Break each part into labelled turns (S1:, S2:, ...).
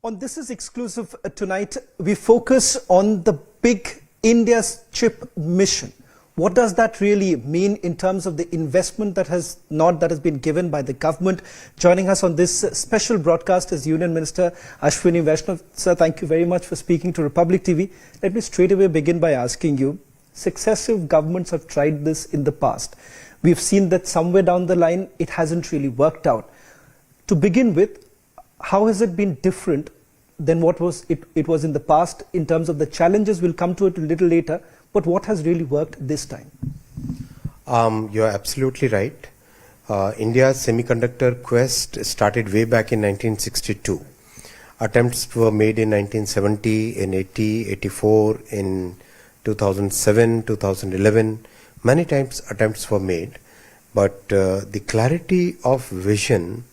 S1: On This Is Exclusive tonight, we focus on the big India's chip mission. What does that really mean in terms of the investment that has been given by the government? Joining us on this special broadcast is Union Minister Ashwini Vaishnav. Sir, thank you very much for speaking to Republic TV. Let me straight away begin by asking you, successive governments have tried this in the past. We've seen that somewhere down the line, it hasn't really worked out. To begin with, how has it been different than what it was in the past in terms of the challenges? We'll come to it a little later, but what has really worked this time?
S2: You're absolutely right. India's semiconductor quest started way back in 1962. Attempts were made in 1970, in 80, 84, in 2007, 2011. Many times attempts were made, but the clarity of vision,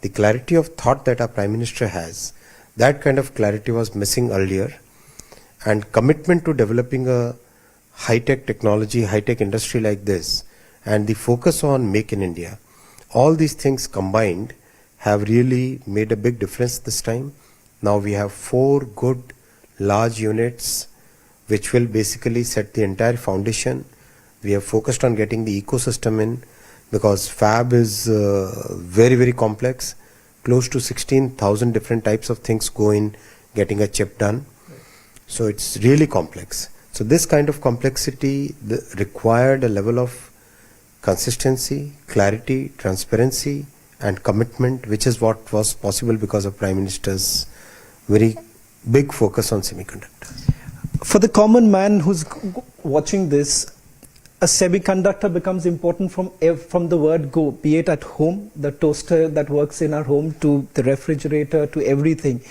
S2: the clarity of thought that our Prime Minister has, that kind of clarity was missing earlier, and commitment to developing a high-tech technology, high-tech industry like this, and the focus on Make in India, all these things combined have really made a big difference this time. Now we have 4 good large units which will basically set the entire foundation. We have focused on getting the ecosystem in, because fab is very, very complex. Close to 16,000 different types of things go in getting a chip done. So it's really complex. So this kind of complexity required a level of consistency, clarity, transparency and commitment, which is what was possible because of Prime Minister's very big focus on semiconductors.
S1: For the common man who's watching this, a semiconductor becomes important from the word go, be it at home, the toaster that works in our home, to the refrigerator, to everything.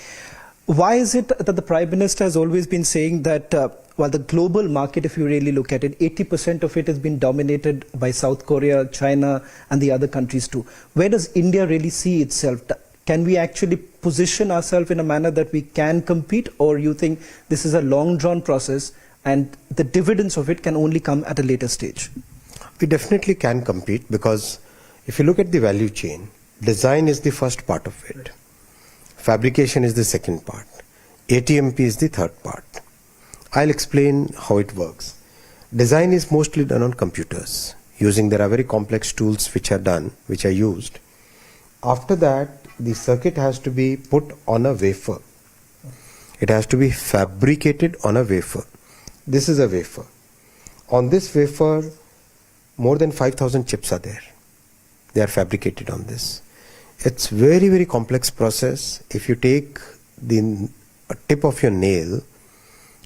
S1: Why is it that the Prime Minister has always been saying that while the global market, if you really look at it, 80% of it has been dominated by South Korea, China and the other countries too. Where does India really see itself? Can we actually position ourselves in a manner that we can compete, or you think this is a long drawn process and the dividends of it can only come at a later stage?
S2: We definitely can compete, because if you look at the value chain, design is the first part of it. Fabrication is the second part. ATMP is the third part. I'll explain how it works. Design is mostly done on computers. There are very complex tools which are used. After that, the circuit has to be put on a wafer. It has to be fabricated on a wafer. This is a wafer. On this wafer, more than 5,000 chips are there. They are fabricated on this. It's very, very complex process. If you take the tip of your nail,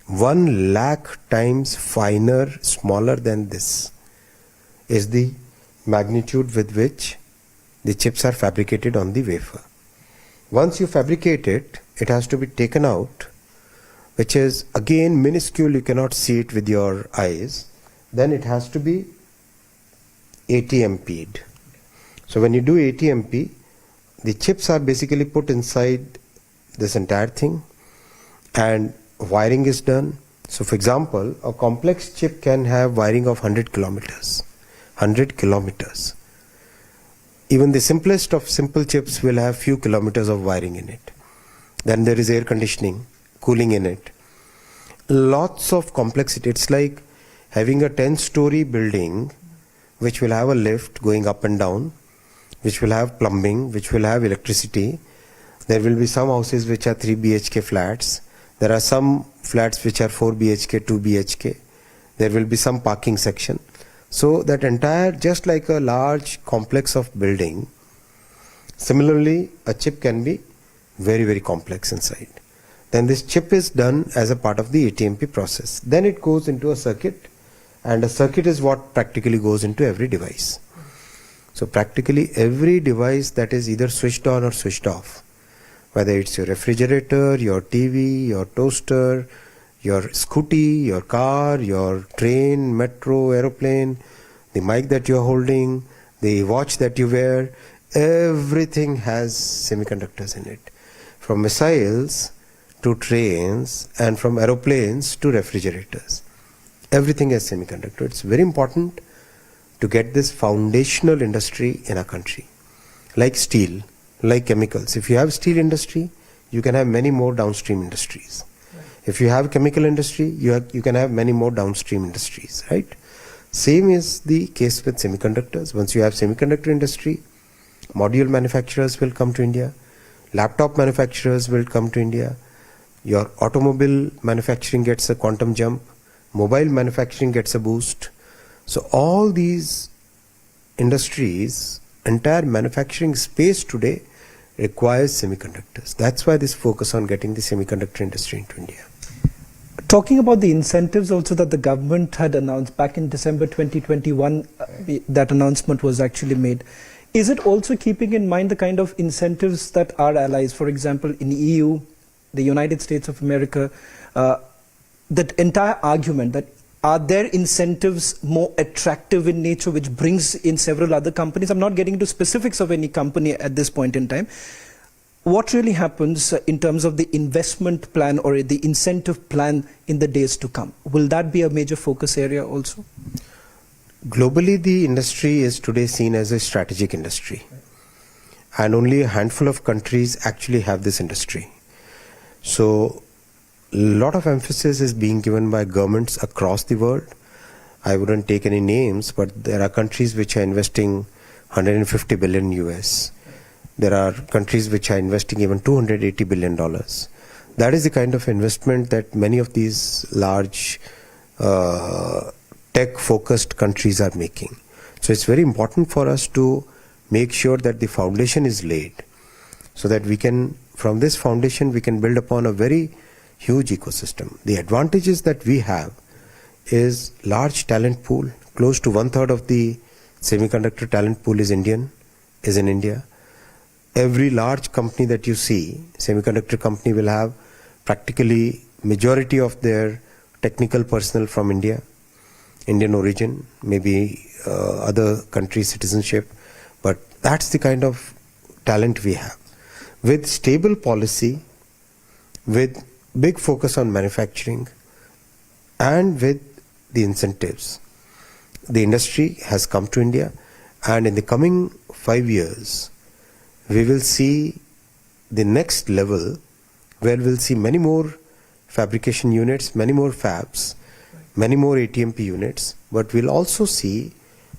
S2: 1 lakh times finer, smaller than this, is the magnitude with which the chips are fabricated on the wafer. Once you fabricate it, it has to be taken out, which is again minuscule, you cannot see it with your eyes. Then it has to be ATMP'd. So when you do ATMP, the chips are basically put inside this entire thing and wiring is done. So for example, a complex chip can have wiring of 100 kilometers. 100 kilometers. Even the simplest of simple chips will have few kilometers of wiring in it. Then there is air conditioning, cooling in it. Lots of complexity. It's like having a 10-story building which will have a lift going up and down, which will have plumbing, which will have electricity. There will be some houses which are 3 BHK flats. There are some flats which are 4 BHK, 2 BHK. There will be some parking section. So that entire, just like a large complex of building, similarly a chip can be very, very complex inside. Then this chip is done as a part of the ATMP process. Then it goes into a circuit, and a circuit is what practically goes into every device. So practically every device that is either switched on or switched off, whether it's your refrigerator, your TV, your toaster, your scooty, your car, your train, metro, aeroplane, the mic that you're holding, the watch that you wear, everything has semiconductors in it. From missiles to trains, and from aeroplanes to refrigerators. Everything has semiconductor. It's very important to get this foundational industry in our country. Like steel, like chemicals. If you have steel industry, you can have many more downstream industries. If you have chemical industry, you can have many more downstream industries, right? Same is the case with semiconductors. Once you have semiconductor industry, module manufacturers will come to India, laptop manufacturers will come to India, your automobile manufacturing gets a quantum jump, mobile manufacturing gets a boost. So all these industries, entire manufacturing space today requires semiconductors. That's why this focus on getting the semiconductor industry into India.
S1: Talking about the incentives also that the government had announced back in December 2021, that announcement was actually made. Is it also keeping in mind the kind of incentives that our allies, for example, in EU, the United States of America, that entire argument that are their incentives more attractive in nature, which brings in several other companies? I'm not getting into specifics of any company at this point in time. What really happens in terms of the investment plan or the incentive plan in the days to come? Will that be a major focus area also?
S2: Globally, the industry is today seen as a strategic industry. And only a handful of countries actually have this industry. So, a lot of emphasis is being given by governments across the world. I wouldn't take any names, but there are countries which are investing 150 billion US. There are countries which are investing even $280 billion. That is the kind of investment that many of these large tech-focused countries are making. So it's very important for us to make sure that the foundation is laid so that we can, from this foundation, we can build upon a very huge ecosystem. The advantages that we have is large talent pool. Close to 1/3 of the semiconductor talent pool is in India. Every large company that you see, semiconductor company, will have practically majority of their technical personnel from India, Indian origin, maybe other country citizenship, but that's the kind of talent we have. With stable policy, with big focus on manufacturing, and with the incentives, the industry has come to India, and in the coming 5 years, we will see the next level where we'll see many more fabrication units, many more fabs, many more ATMP units, but we'll also see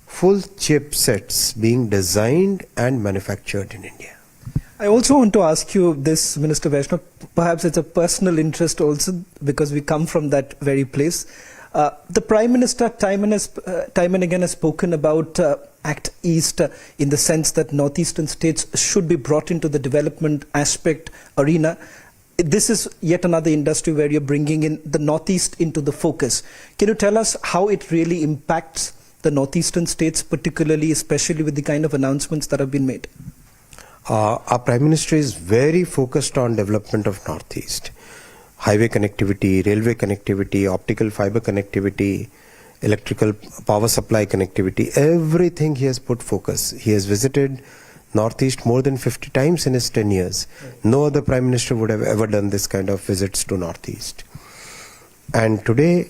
S2: full chip sets being designed and manufactured in India.
S1: I also want to ask you this, Minister Vaishnav, perhaps it's a personal interest also because we come from that very place. The Prime Minister time and again has spoken about Act East in the sense that northeastern states should be brought into the development aspect arena. This is yet another industry where you're bringing in the northeast into the focus. Can you tell us how it really impacts the northeastern states, particularly, especially with the kind of announcements that have been made?
S2: Our Prime Minister is very focused on development of northeast. Highway connectivity, railway connectivity, optical fiber connectivity, electrical power supply connectivity, everything he has put focus. He has visited Northeast more than 50 times in his 10 years. No other Prime Minister would have ever done this kind of visits to Northeast. And today,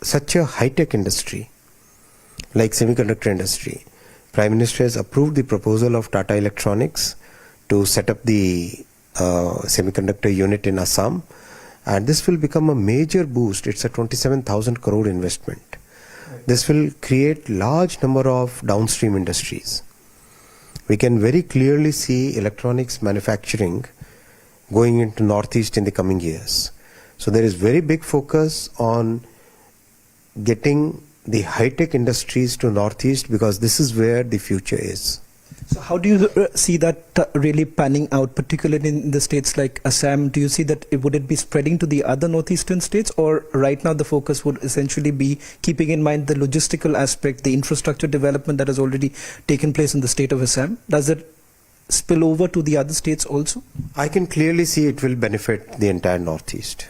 S2: such a high-tech industry, like semiconductor industry, Prime Minister has approved the proposal of Tata Electronics to set up the semiconductor unit in Assam. And this will become a major boost. It's a 27,000 crore investment. This will create large number of downstream industries. We can very clearly see electronics manufacturing going into Northeast in the coming years. So there is very big focus on getting the high-tech industries to Northeast because this is where the future is.
S1: So how do you see that really panning out, particularly in the states like Assam? Do you see that would it be spreading to the other northeastern states, or right now the focus would essentially be keeping in mind the logistical aspect, the infrastructure development that has already taken place in the state of Assam? Does it spill over to the other states also?
S2: I can clearly see it will benefit the entire Northeast.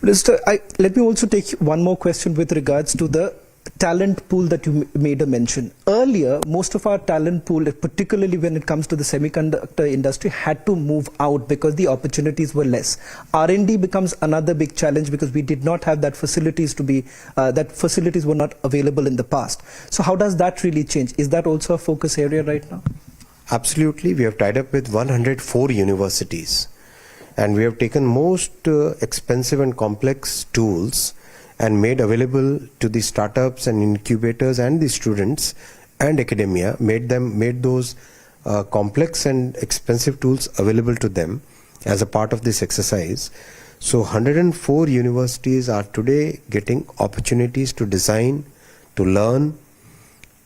S1: Minister, let me also take one more question with regards to the talent pool that you made a mention. Earlier, most of our talent pool, particularly when it comes to the semiconductor industry, had to move out because the opportunities were less. R&D becomes another big challenge because we did not have that facilities that facilities were not available in the past. So how does that really change? Is that also a focus area right now?
S2: Absolutely. We have tied up with 104 universities And we have taken most expensive and complex tools and made available to the startups and incubators and the students and academia, made those complex and expensive tools available to them as a part of this exercise. So 104 universities are today getting opportunities to design, to learn,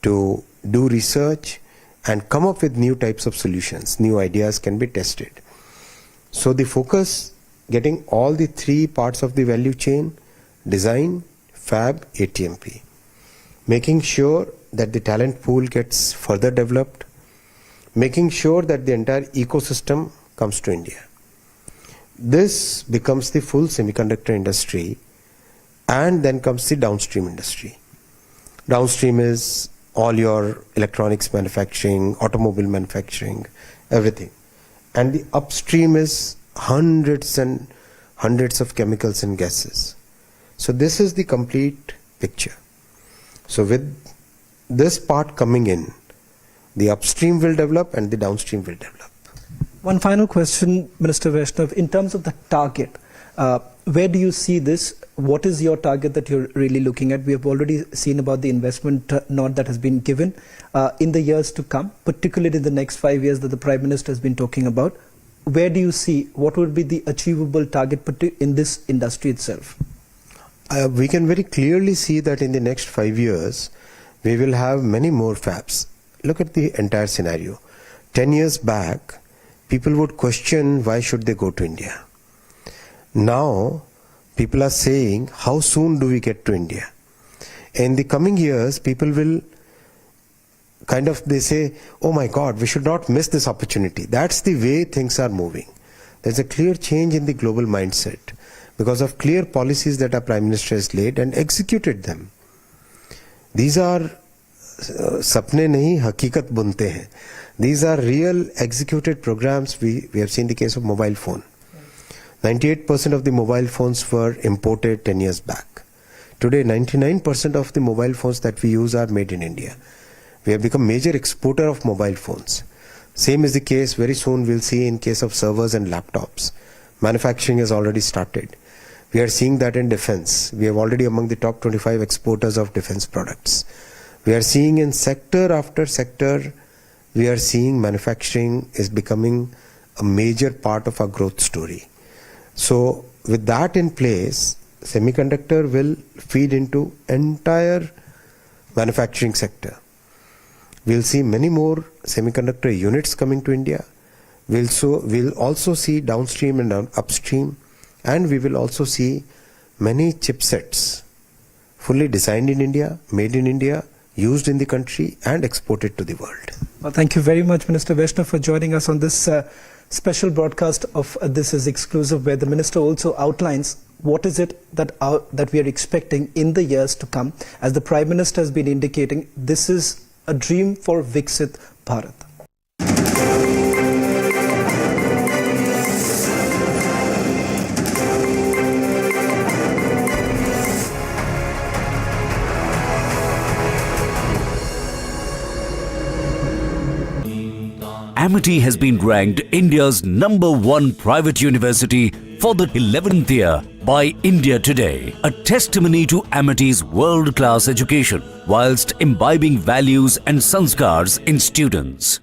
S2: to do research and come up with new types of solutions. New ideas can be tested. So the focus, getting all the three parts of the value chain, design, fab, ATMP, making sure that the talent pool gets further developed, making sure that the entire ecosystem comes to India. This becomes the full semiconductor industry, and then comes the downstream industry. Downstream is all your electronics manufacturing, automobile manufacturing, everything. And the upstream is hundreds and hundreds of chemicals and gases. So this is the complete picture. So with this part coming in, the upstream will develop and the downstream will develop.
S1: One final question, Minister Vaishnav, in terms of the target, where do you see this? What is your target that you're really looking at? We have already seen about the investment nod that has been given in the years to come, particularly in the next 5 years that the Prime Minister has been talking about. Where do you see, what would be the achievable target in this industry itself?
S2: We can very clearly see that in the next 5 years, we will have many more fabs. Look at the entire scenario. 10 years back, people would question why should they go to India. Now, people are saying, how soon do we get to India? In the coming years, people will they say, oh my God, we should not miss this opportunity. That's the way things are moving. There's a clear change in the global mindset because of clear policies that our Prime Minister has laid and executed them. These are sapne nahi, hakikat bunte hain. These are real executed programs. We have seen the case of mobile phone. 98% of the mobile phones were imported 10 years back. Today, 99% of the mobile phones that we use are made in India. We have become major exporter of mobile phones. Same is the case very soon we'll see in case of servers and laptops. Manufacturing has already started. We are seeing that in defense. We are already among the top 25 exporters of defense products. We are seeing in sector after sector, we are seeing manufacturing is becoming a major part of our growth story. So with that in place, semiconductor will feed into entire manufacturing sector. We'll see many more semiconductor units coming to India. We'll also see downstream and upstream, and we will also see many chipsets fully designed in India, made in India, used in the country and exported to the world.
S1: Well, thank you very much, Minister Vaishnav, for joining us on this special broadcast of This Is Exclusive, where the Minister also outlines what is it that we are expecting in the years to come. As the Prime Minister has been indicating, this is a dream for Viksit Bharat.
S3: Amity has been ranked India's #1 private university for the 11th year by India Today, a testimony to Amity's world-class education whilst imbibing values and sanskars in students.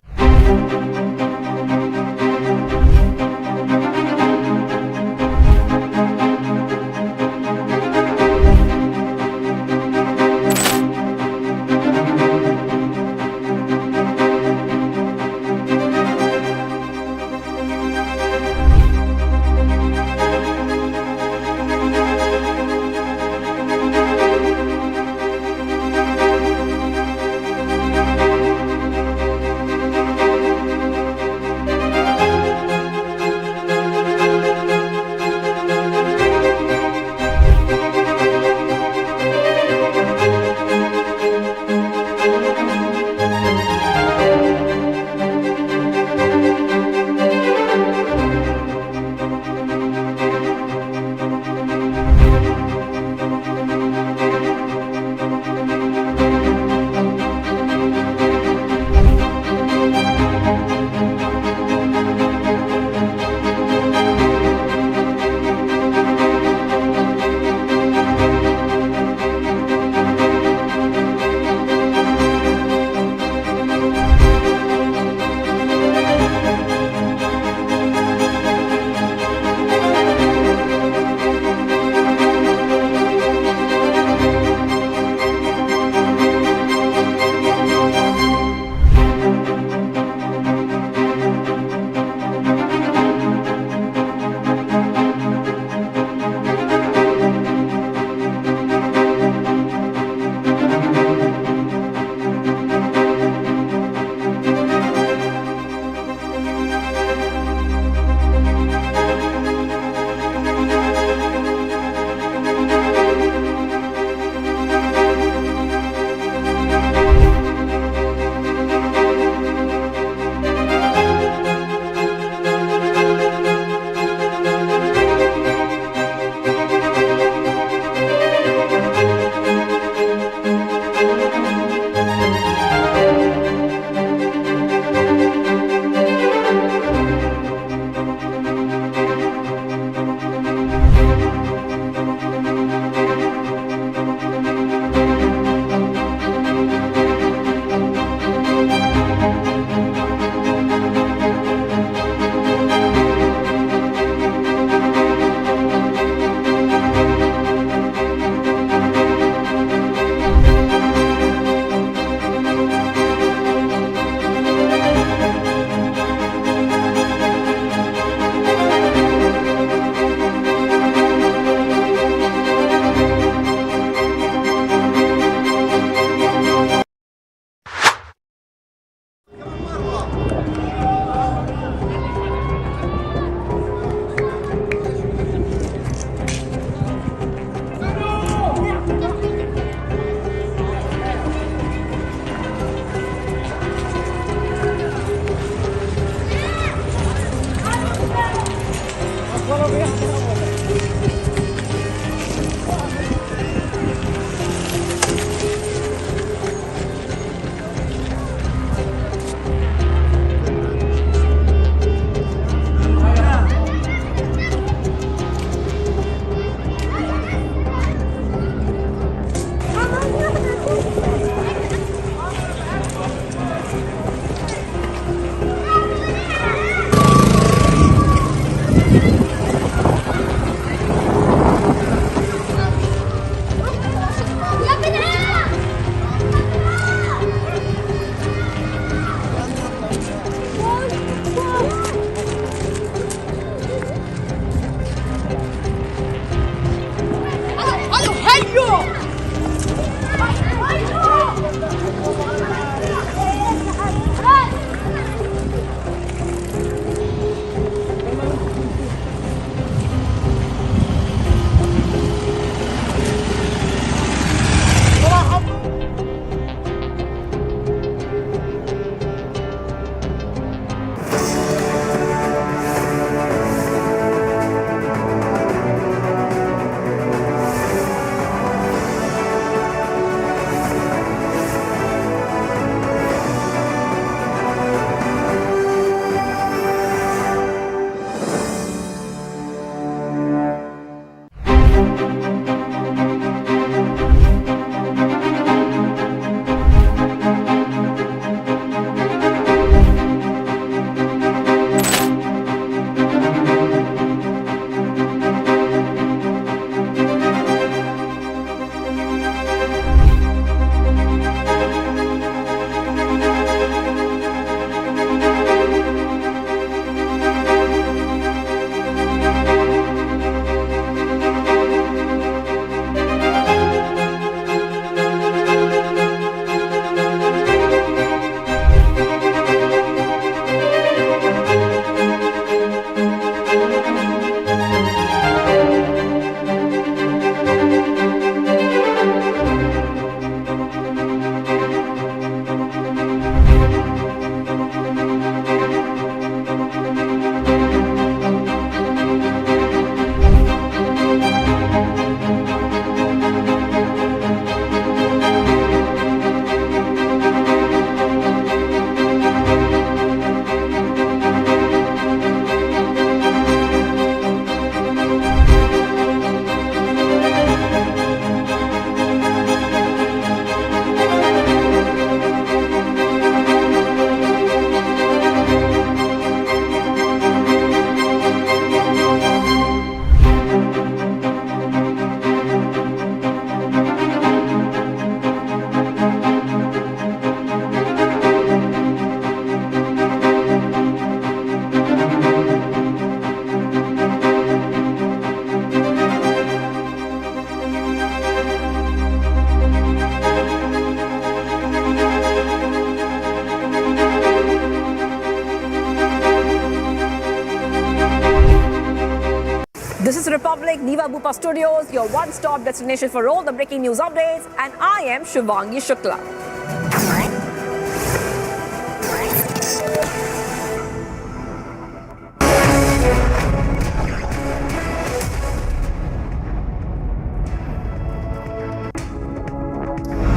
S4: This is Republic, Niva Bupa Studios, your one-stop destination for all the breaking news updates, and I am Shivangi Shukla.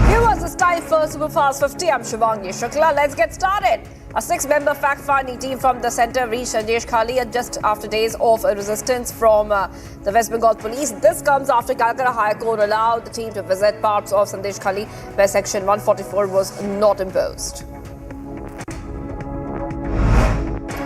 S4: Here was the style for Superfast 50. I'm Shivangi Shukla. Let's get started. A 6-member fact-finding team from the centre reached Sandeshkhali just after days of resistance from the West Bengal police. This comes after Calcutta High Court allowed the team to visit parts of Sandeshkhali where Section 144 was not imposed.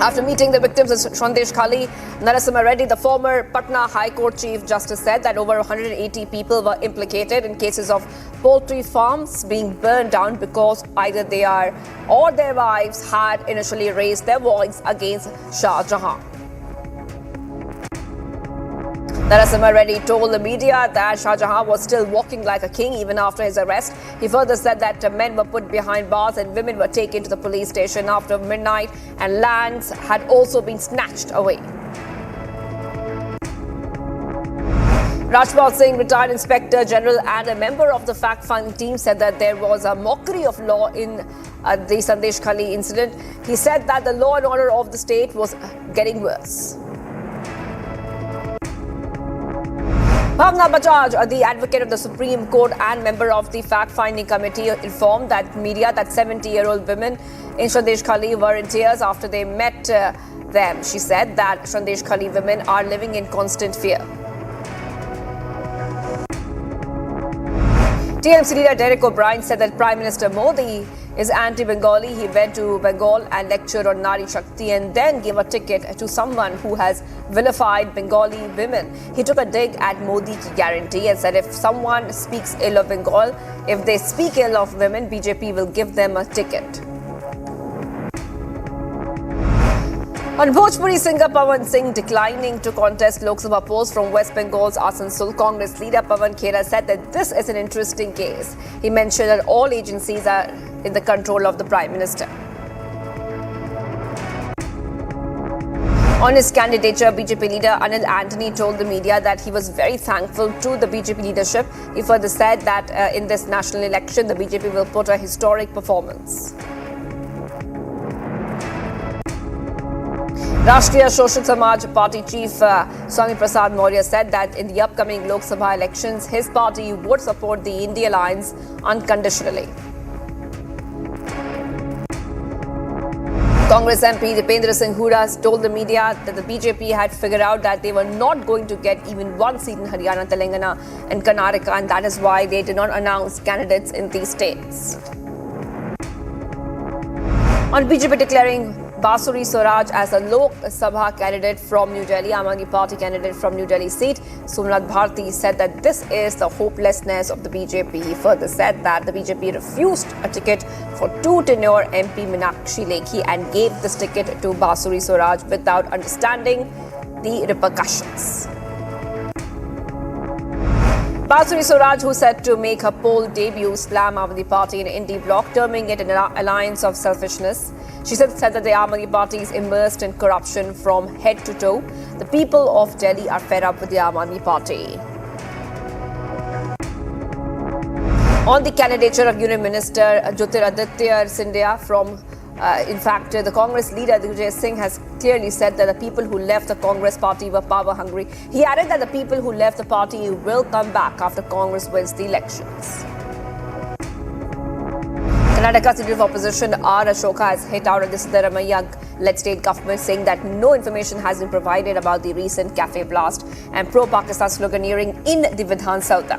S4: After meeting the victims in Sandeshkhali, Narasimha Reddy, the former Patna High Court Chief Justice, said that over 180 people were implicated in cases of poultry farms being burned down because either they are or their wives had initially raised their voice against Shah Jahan. Narasimha Reddy told the media that Shah Jahan was still walking like a king even after his arrest. He further said that men were put behind bars and women were taken to the police station after midnight and lands had also been snatched away. Rajpal Singh, retired Inspector General and a member of the fact-finding team, said that there was a mockery of law in the Sandeshkhali incident. He said that the law and order of the state was getting worse. Bhavna Bajaj, the advocate of the Supreme Court and member of the fact-finding committee, informed that media that 70-year-old women in Sandeshkhali were in tears after they met them. She said that Sandeshkhali women are living in constant fear. TMC leader Derek O'Brien said that Prime Minister Modi is anti-Bengali. He went to Bengal and lectured on Nari Shakti and then gave a ticket to someone who has vilified Bengali women. He took a dig at Modi ki guarantee and said if someone speaks ill of Bengal, if they speak ill of women, BJP will give them a ticket. On Bhojpuri singer Pawan Singh declining to contest Lok Sabha post from West Bengal's Asansol, Congress leader Pawan Khera said that this is an interesting case. He mentioned that all agencies are in the control of the Prime Minister. On his candidature, BJP leader Anil Antony told the media that he was very thankful to the BJP leadership. He further said that in this national election, the BJP will put a historic performance. Rashtriya Shoshat Samaj Party Chief Swami Prasad Maurya said that in the upcoming Lok Sabha elections, his party would support the India Alliance unconditionally. Congress MP Dipendra Singh Hooda told the media that the BJP had figured out that they were not going to get even one seat in Haryana, Telangana and Karnataka, and that is why they did not announce candidates in these states. On BJP declaring Basuri Swaraj as a Lok Sabha candidate from New Delhi, Aam Aadmi Party candidate from New Delhi seat, Somnath Bharti said that this is the hopelessness of the BJP. He further said that the BJP refused a ticket for two-tenure MP Meenakshi Lekhi and gave this ticket to Basuri Swaraj without understanding the repercussions. Basuri Swaraj, who said to make her poll debut, slammed Aam Aadmi Party in Indie bloc, terming it an alliance of selfishness. She said that the Aam Aadmi Party is immersed in corruption from head to toe. The people of Delhi are fed up with the Aam Aadmi Party. On the candidature of Union Minister Jyotiraditya Scindia from the Congress leader Digvijay Singh has clearly said that the people who left the Congress party were power hungry. He added that the people who left the party will come back after Congress wins the elections. Karnataka's Leader of Opposition R. Ashoka has hit out at the Siddaramaiah-led state government, saying that no information has been provided about the recent cafe blast and pro-Pakistan sloganeering in the Vidhan Sabha.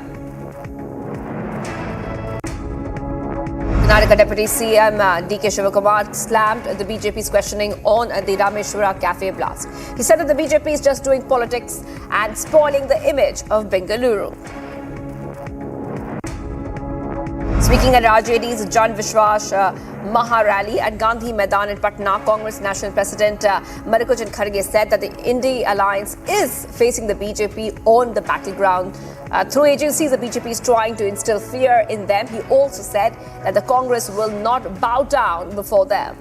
S4: Karnataka Deputy CM D.K. Shivakumar slammed the BJP's questioning on the Rameshwara cafe blast. He said that the BJP is just doing politics and spoiling the image of Bengaluru. Speaking at RJD's Jan Vishwas Maha Rally at Gandhi Maidan in Patna, Congress National President Mallikarjun Kharge said that the India Alliance is facing the BJP on the battleground. Through agencies, the BJP is trying to instill fear in them. He also said that the Congress will not bow down before them.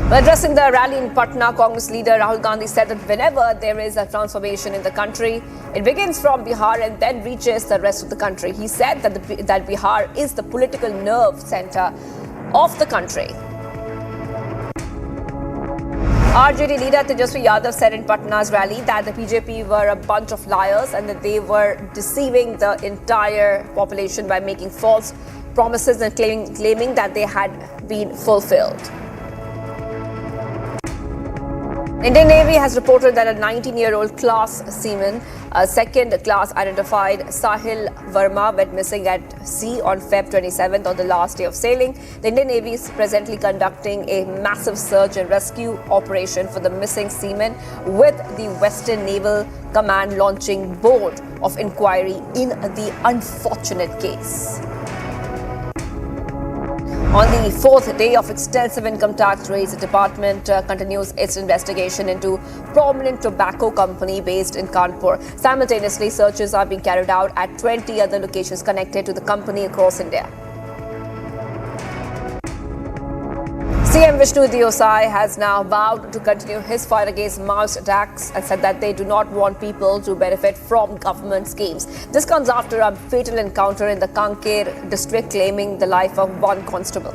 S4: Well, addressing the rally in Patna, Congress leader Rahul Gandhi said that whenever there is a transformation in the country, it begins from Bihar and then reaches the rest of the country. He said that Bihar is the political nerve center of the country. RJD leader Tejasvi Yadav said in Patna's rally that the BJP were a bunch of liars and that they were deceiving the entire population by making false promises and claiming that they had been fulfilled. Indian Navy has reported that a 19-year-old class seaman, a second class identified Sahil Verma, went missing at sea on Feb 27th on the last day of sailing. The Indian Navy is presently conducting a massive search and rescue operation for the missing seaman, with the Western Naval Command launching board of inquiry in the unfortunate case. On the fourth day of extensive income tax raids, the department continues its investigation into prominent tobacco company based in Kanpur. Simultaneously, searches are being carried out at 20 other locations connected to the company across India. CM Vishnu Diosai has now vowed to continue his fight against Maoist attacks and said that they do not want people to benefit from government schemes. This comes after a fatal encounter in the Kanker district claiming the life of one constable.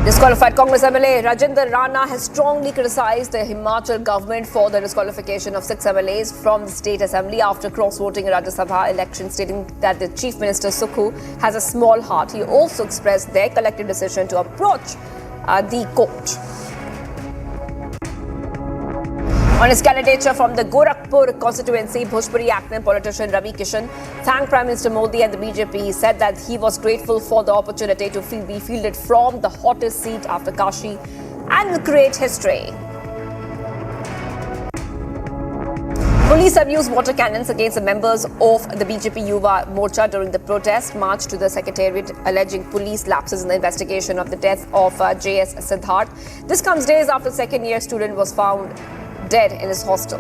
S4: Disqualified Congress MLA Rajinder Rana has strongly criticized the Himachal government for the disqualification of 6 MLAs from the state assembly after cross-voting in Rajya Sabha election, stating that the Chief Minister Sukhu has a small heart. He also expressed their collective decision to approach the court. On his candidature from the Gorakhpur constituency, Bhojpuri actor and politician Ravi Kishan thanked Prime Minister Modi and the BJP. He said that he was grateful for the opportunity to be fielded from the hottest seat after Kashi and will create history. Police have used water cannons against the members of the BJP Yuva Morcha during the protest march to the Secretariat, alleging police lapses in the investigation of the death of JS Siddharth. This comes days after the second-year student was found dead in his hostel.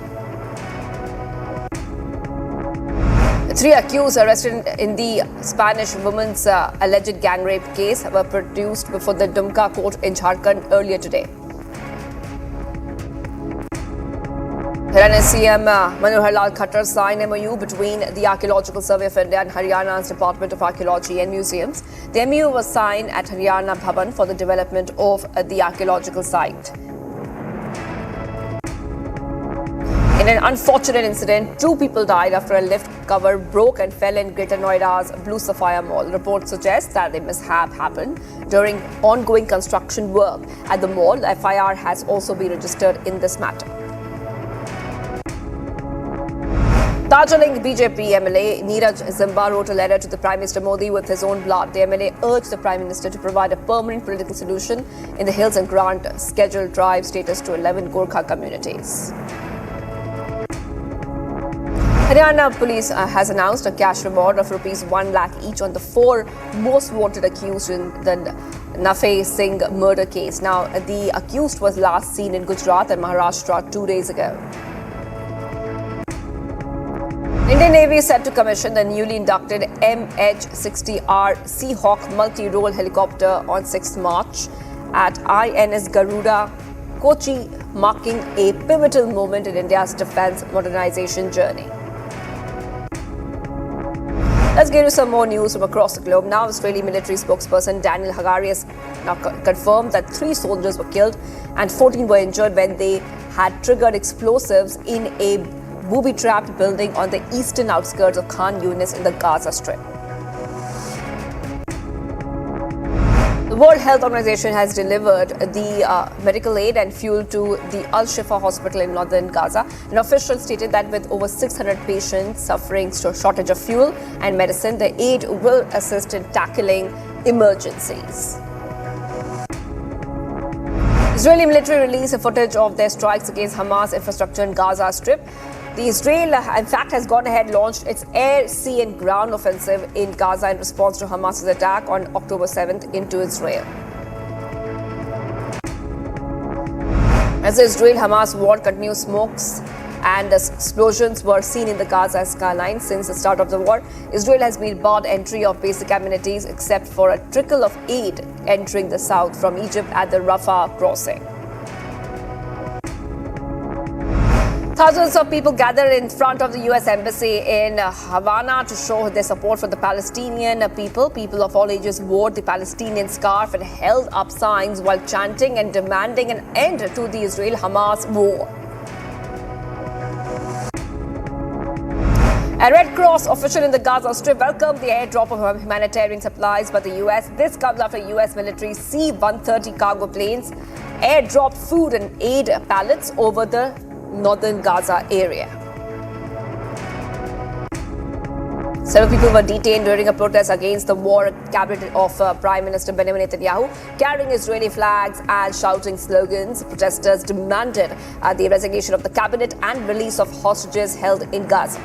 S4: The 3 accused arrested in the Spanish woman's alleged gang rape case were produced before the Dumka court in Jharkhand earlier today. Haryana CM Manohar Lal Khattar signed MOU between the Archaeological Survey of India and Haryana's Department of Archaeology and Museums. The MOU was signed at Haryana Bhavan for the development of the archaeological site. In an unfortunate incident, 2 people died after a lift cover broke and fell in Greater Noida's Blue Sapphire Mall. Reports suggest that the mishap happened during ongoing construction work at the mall. The FIR has also been registered in this matter. Darjeeling BJP MLA Neeraj Zimba wrote a letter to the Prime Minister Modi with his own blood. The MLA urged the Prime Minister to provide a permanent political solution in the hills and grant scheduled drive status to 11 Gorkha communities. Haryana Police has announced a cash reward of rupees 1 lakh each on the 4 most wanted accused in the Nafe Singh murder case. Now, the accused was last seen in Gujarat and Maharashtra 2 days ago. Indian Navy is set to commission the newly inducted MH-60R Seahawk multi-role helicopter on 6th March at INS Garuda, Kochi, marking a pivotal moment in India's defence modernization journey. Let's get to some more news from across the globe. Now, Israeli military spokesperson Daniel Hagari has now confirmed that 3 soldiers were killed and 14 were injured when they had triggered explosives in a booby-trapped building on the eastern outskirts of Khan Yunis in the Gaza Strip. The World Health Organization has delivered the medical aid and fuel to the Al-Shifa hospital in northern Gaza. An official stated that with over 600 patients suffering shortage of fuel and medicine, the aid will assist in tackling emergencies. Israeli military released footage of their strikes against Hamas infrastructure in Gaza Strip. The Israel, in fact, has gone ahead and launched its air, sea and ground offensive in Gaza in response to Hamas's attack on October 7th into Israel. As the Israel-Hamas war continues, and explosions were seen in the Gaza skyline since the start of the war. Israel has been barred entry of basic amenities except for a trickle of aid entering the south from Egypt at the Rafah crossing. Thousands of people gathered in front of the U.S. Embassy in Havana to show their support for the Palestinian people. People of all ages wore the Palestinian scarf and held up signs while chanting and demanding an end to the Israel-Hamas war. A Red Cross official in the Gaza Strip welcomed the airdrop of humanitarian supplies by the U.S. This comes after U.S. military C-130 cargo planes airdropped food and aid pallets over the northern Gaza area. Several people were detained during a protest against the war. Cabinet of Prime Minister Benjamin Netanyahu carrying Israeli flags and shouting slogans. Protesters demanded the resignation of the cabinet and release of hostages held in Gaza.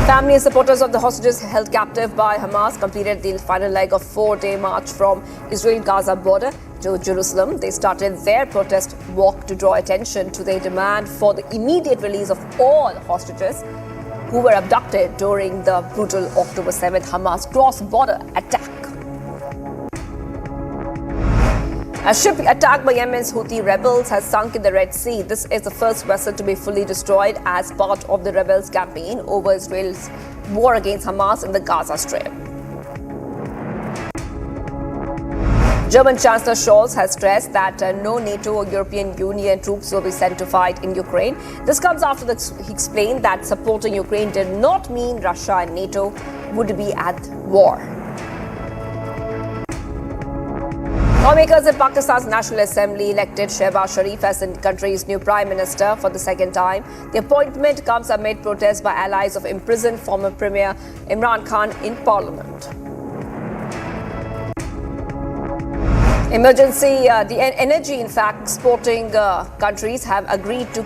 S4: Family and supporters of the hostages held captive by Hamas completed the final leg of 4-day march from Israel-Gaza border to Jerusalem. They started their protest walk to draw attention to their demand for the immediate release of all hostages who were abducted during the brutal October 7th Hamas cross-border attack. A ship attacked by Yemen's Houthi rebels has sunk in the Red Sea. This is the first vessel to be fully destroyed as part of the rebels' campaign over Israel's war against Hamas in the Gaza Strip. German Chancellor Scholz has stressed that no NATO or European Union troops will be sent to fight in Ukraine. This comes after he explained that supporting Ukraine did not mean Russia and NATO would be at war. Lawmakers in Pakistan's National Assembly elected Shehbaz Sharif as the country's new Prime Minister for the second time. The appointment comes amid protests by allies of imprisoned former Premier Imran Khan in Parliament. The energy, in fact, exporting countries have agreed to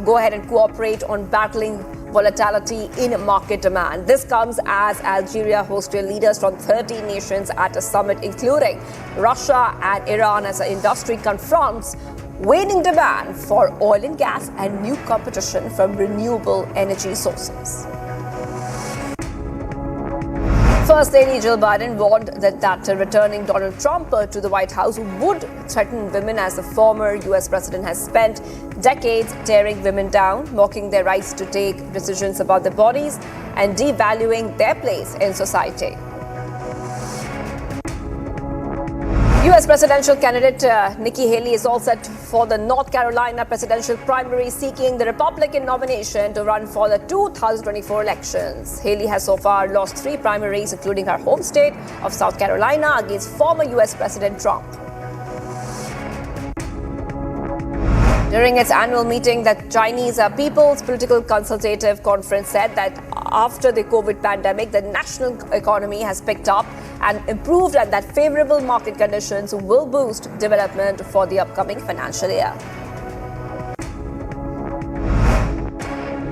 S4: go ahead and cooperate on battling volatility in market demand. This comes as Algeria hosted leaders from 30 nations at a summit, including Russia and Iran, as the industry confronts waning demand for oil and gas and new competition from renewable energy sources. First Lady Jill Biden warned that returning Donald Trump to the White House would threaten women, as the former U.S. president has spent decades tearing women down, mocking their rights to take decisions about their bodies, and devaluing their place in society. U.S. presidential candidate Nikki Haley is all set for the North Carolina presidential primary, seeking the Republican nomination to run for the 2024 elections. Haley has so far lost 3 primaries, including her home state of South Carolina, against former U.S. President Trump. During its annual meeting, the Chinese People's Political Consultative Conference said that after the COVID pandemic, the national economy has picked up and improved, and that favorable market conditions will boost development for the upcoming financial year.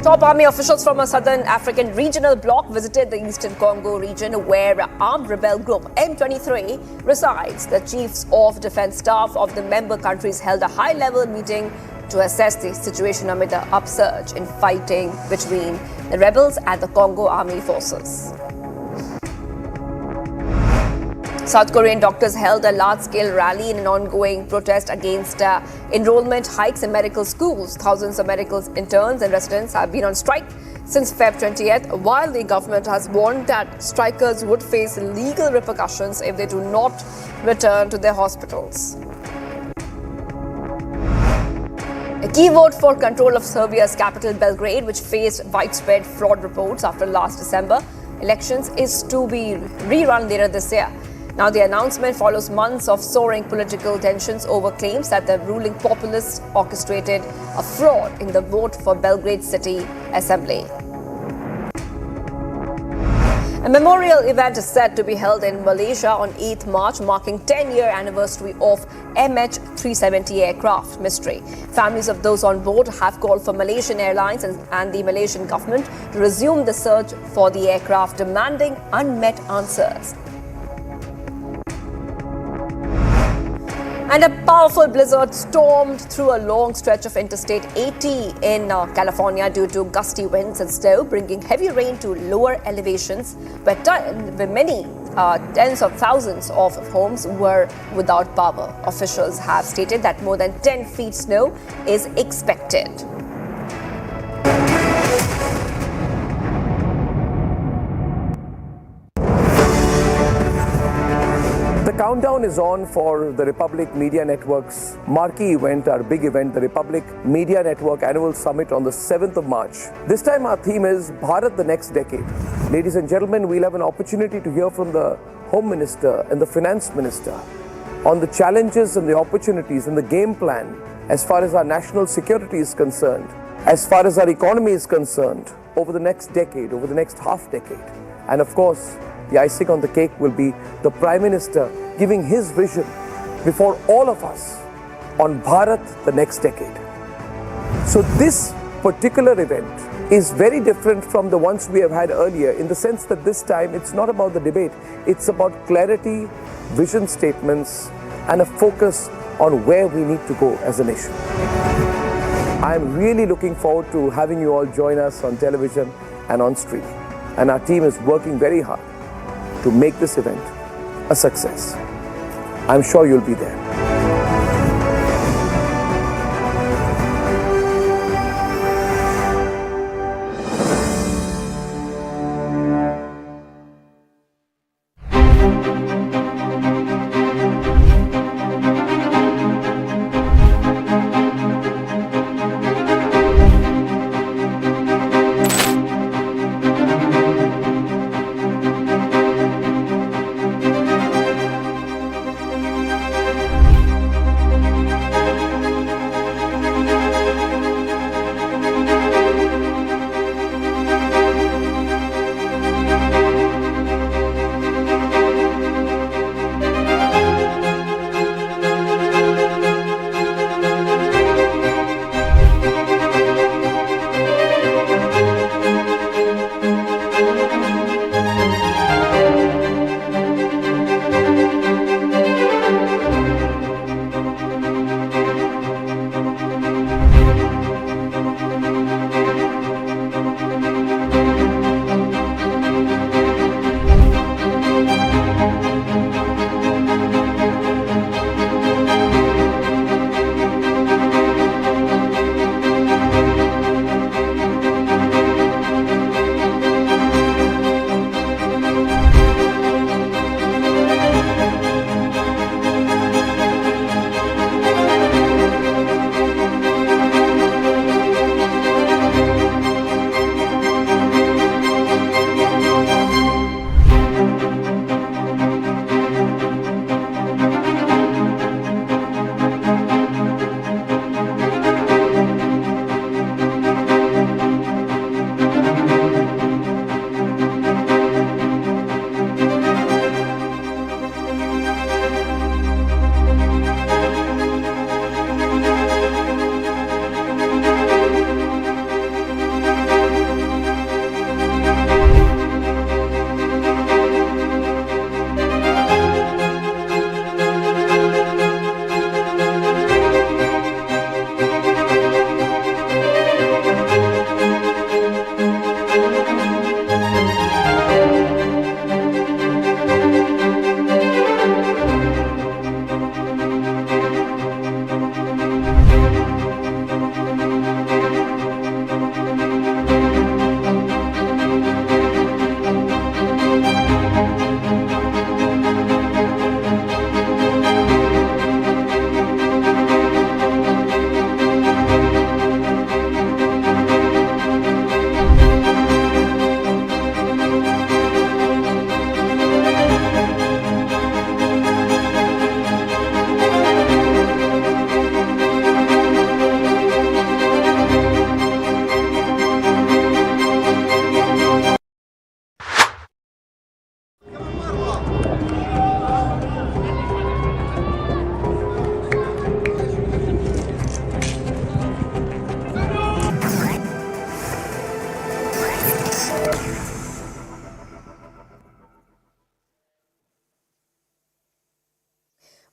S4: Top army officials from a southern African regional bloc visited the eastern Congo region, where armed rebel group M23 resides. The chiefs of defense staff of the member countries held a high-level meeting to assess the situation amid the upsurge in fighting between the rebels and the Congo army forces. South Korean doctors held a large-scale rally in an ongoing protest against enrollment hikes in medical schools. Thousands of medical interns and residents have been on strike since Feb 20th, while the government has warned that strikers would face legal repercussions if they do not return to their hospitals. A key vote for control of Serbia's capital, Belgrade, which faced widespread fraud reports after last December elections, is to be rerun later this year. Now, the announcement follows months of soaring political tensions over claims that the ruling populists orchestrated a fraud in the vote for Belgrade City Assembly. A memorial event is set to be held in Malaysia on 8th March, marking 10-year anniversary of MH370 aircraft mystery. Families of those on board have called for Malaysian Airlines and the Malaysian government to resume the search for the aircraft, demanding unmet answers. And a powerful blizzard stormed through a long stretch of Interstate 80 in California due to gusty winds and snow, bringing heavy rain to lower elevations where many tens of thousands of homes were without power. Officials have stated that more than 10 feet snow is expected.
S5: The countdown is on for the Republic Media Network's marquee event, our big event, the Republic Media Network Annual Summit on the 7th of March. This time our theme is Bharat the Next Decade. Ladies and gentlemen, we'll have an opportunity to hear from the Home Minister and the Finance Minister on the challenges and the opportunities and the game plan as far as our national security is concerned, as far as our economy is concerned, over the next decade, over the next half decade. And of course, the icing on the cake will be the Prime Minister giving his vision before all of us on Bharat the next decade. So this particular event is very different from the ones we have had earlier in the sense that this time it's not about the debate, it's about clarity, vision statements, and a focus on where we need to go as a nation. I am really looking forward to having you all join us on television and on streaming. And our team is working very hard to make this event a success. I'm sure you'll be there.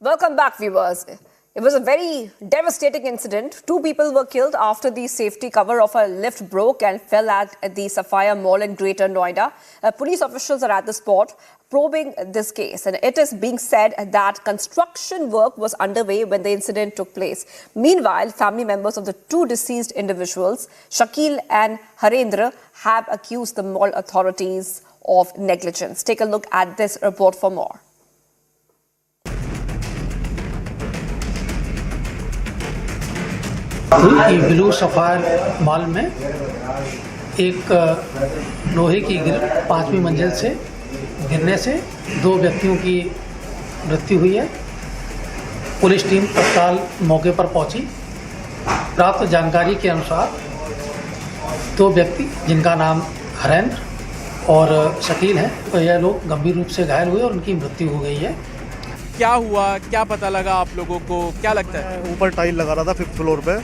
S4: Welcome back, viewers. It was a very devastating incident. 2 people were killed after the safety cover of a lift broke and fell at the Sapphire Mall in Greater Noida. Police officials are at the spot probing this case, and it is being said that construction work was underway when the incident took place. Meanwhile, family members of the 2 deceased individuals, Shakil and Harendra, have accused the mall authorities of negligence. Take a look at this report for more.
S6: Blue sapphire mall में एक लोहे की grill 5वीं मंजिल से गिरने से 2 व्यक्तियों की मृत्यु हुई है। पुलिस टीम तत्काल मौके पर पहुंची। प्राप्त जानकारी के अनुसार 2 व्यक्ति जिनका नाम हरेंद्र और शकील है, तो यह लोग गंभीर रूप से घायल हुए और उनकी मृत्यु हो गई है।
S7: क्या हुआ, क्या पता लगा आप लोगों को, क्या लगता है?
S8: ऊपर टाइल लगा रहा था 5th फ्लोर पे।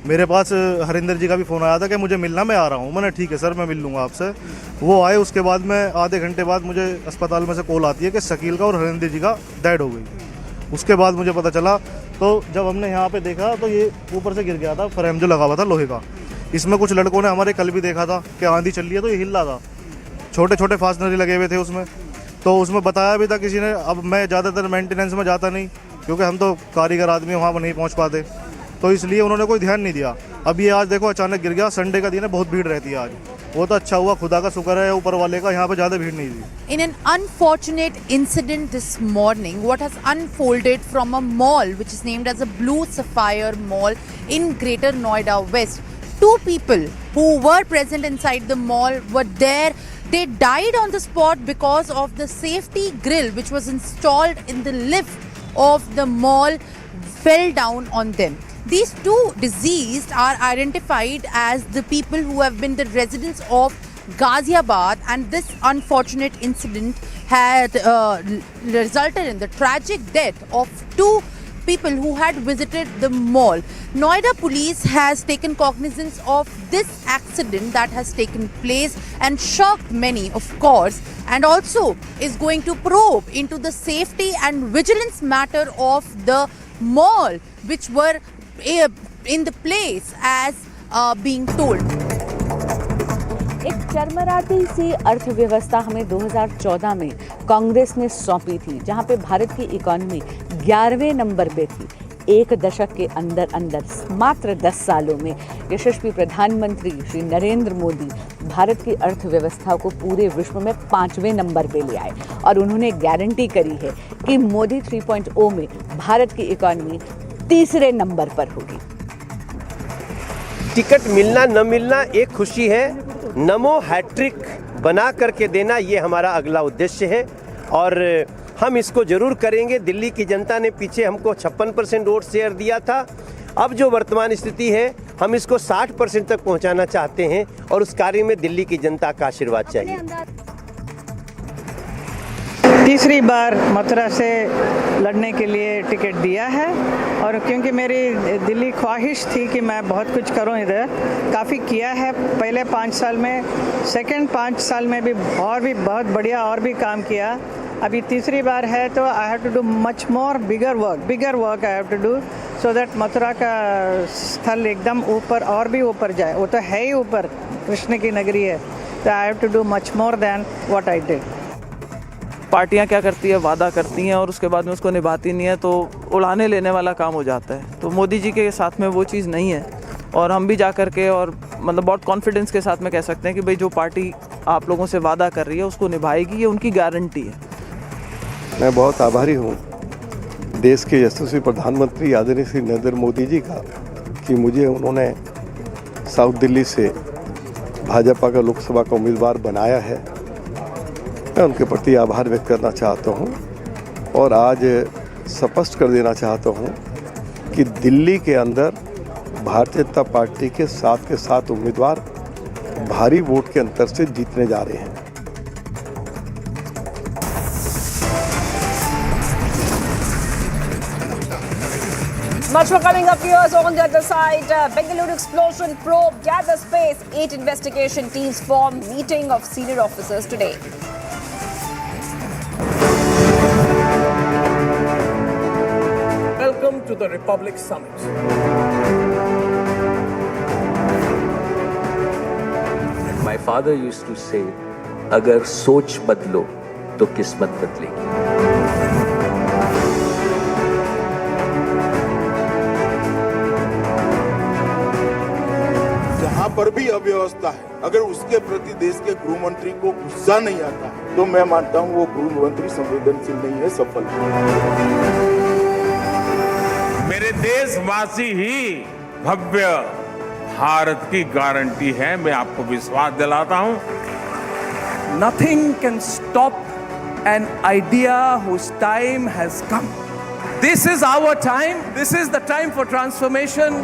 S8: मेरे पास हरिंदर जी का भी फ़ोन आया था कि मुझे मिलना, मैं आ रहा हूँ। मैंने ठीक है सर, मैं मिल लूँगा आपसे। वो आए, उसके बाद में आधे घंटे बाद मुझे अस्पताल में से कॉल आती है कि शकील का और हरिंदर जी का डेड हो गई। उसके बाद मुझे पता चला, तो जब हमने यहाँ पे देखा तो ये ऊपर से गिर गया था, फ्रेम जो लगा हुआ था लोहे का। इसमें कुछ लड़कों ने हमारे कल भी देखा था कि आंधी चल रही है तो ये हिल रहा था, छोटे छोटे फास्टनर लगे हुए थे उसमें। तो उसमें बताया भी था किसी ने। अब मैं ज़्यादातर मेंटेनेंस में जाता नहीं, क्योंकि हम तो कारीगर आदमी वहाँ पर नहीं पहुँच पाते, तो इसलिए उन्होंने कोई ध्यान नहीं दिया। अब ये आज देखो अचानक गिर गया। संडे का दिन है, बहुत भीड़ रहती है आज। वो तो अच्छा हुआ, खुदा का शुक्र है ऊपर वाले का, यहाँ पे ज़्यादा भीड़ नहीं थी।
S9: In an unfortunate incident this morning, what has unfolded from a mall which is named as a Blue Sapphire Mall in Greater Noida West. 2 people who were present inside the mall were there. They died on the spot because of the safety grill which was installed in the lift of the mall fell down on them. These 2 deceased are identified as the people who have been the residents of Ghaziabad, and this unfortunate incident had resulted in the tragic death of 2 people who had visited the mall. Noida police has taken cognizance of this accident that has taken place and shocked many, of course, and also is going to probe into the safety and vigilance matter of the mall which were in the place as being told.
S10: एक चरमराती सी अर्थव्यवस्था हमें 2014 में कांग्रेस ने सौंपी थी, जहां पे भारत की इकोनॉमी 11वें नंबर पे थी। 1 दशक के अंदर मात्र 10 सालों में यशस्वी प्रधानमंत्री श्री नरेंद्र मोदी भारत की अर्थव्यवस्था को पूरे विश्व में 5वें नंबर पे ले आए, और उन्होंने गारंटी करी है कि मोदी 3.0 में भारत की इकोनॉमी 3रे नंबर पर होगी।
S11: टिकट मिलना न मिलना एक खुशी है, नमो हैट्रिक बना करके देना ये हमारा अगला उद्देश्य है, और हम इसको जरूर करेंगे। दिल्ली की जनता ने पीछे हमको 56% वोट शेयर दिया था। अब जो वर्तमान स्थिति है, हम इसको 60% तक पहुंचाना चाहते हैं, और उस कार्य में दिल्ली की जनता का आशीर्वाद चाहिए।
S12: तीसरी बार मथुरा से लड़ने के लिए टिकट दिया है, और क्योंकि मेरी दिल्ली ख्वाहिश थी कि मैं बहुत कुछ करूं, इधर काफ़ी किया है पहले 5 साल में, सेकंड 5 साल में भी और भी बहुत बढ़िया और भी काम किया। अभी तीसरी बार है तो I have to do much more bigger work I have to do, so that Mathura का स्थल एकदम ऊपर और भी ऊपर जाए। वो तो है ही ऊपर, कृष्ण की नगरी है, तो I have to do much more than what I did.
S13: पार्टियां क्या करती है, वादा करती हैं और उसके बाद में उसको निभाती नहीं है, तो उड़ाने लेने वाला काम हो जाता है। तो मोदी जी के साथ में वो चीज़ नहीं है, और हम भी जा कर के और मतलब बहुत कॉन्फिडेंस के साथ में कह सकते हैं कि भाई जो पार्टी आप लोगों से वादा कर रही है उसको निभाएगी, ये उनकी गारंटी है।
S14: मैं बहुत आभारी हूँ देश के यशस्वी प्रधानमंत्री आदरणीय श्री नरेंद्र मोदी जी का, कि मुझे उन्होंने साउथ दिल्ली से भाजपा का लोकसभा का उम्मीदवार बनाया है। मैं उनके प्रति आभार व्यक्त करना चाहता हूं, और आज स्पष्ट कर देना चाहता हूं कि दिल्ली के अंदर भारतीय जनता पार्टी के 7 उम्मीदवार भारी वोट के अंतर से जीतने जा रहे हैं।
S4: Much more coming up, viewers. On the other side, Bengaluru explosion probe gathers pace. 8 investigation teams form. Meeting of senior officers today.
S5: Welcome to the Republic Summit.
S15: My father used to say, अगर सोच बदलो तो किस्मत बदलेगी.
S16: जहां पर भी अव्यवस्था है, अगर उसके प्रति देश के गृह मंत्री को गुस्सा नहीं आता है, तो मैं मानता हूं वो गृह मंत्री संवेदनशील नहीं है, सफल है.
S17: मेरे देशवासी ही भव्य भारत की गारंटी है, मैं आपको विश्वास दिलाता हूं.
S18: Nothing can stop an idea whose time has come. This is our time. This is the time for transformation.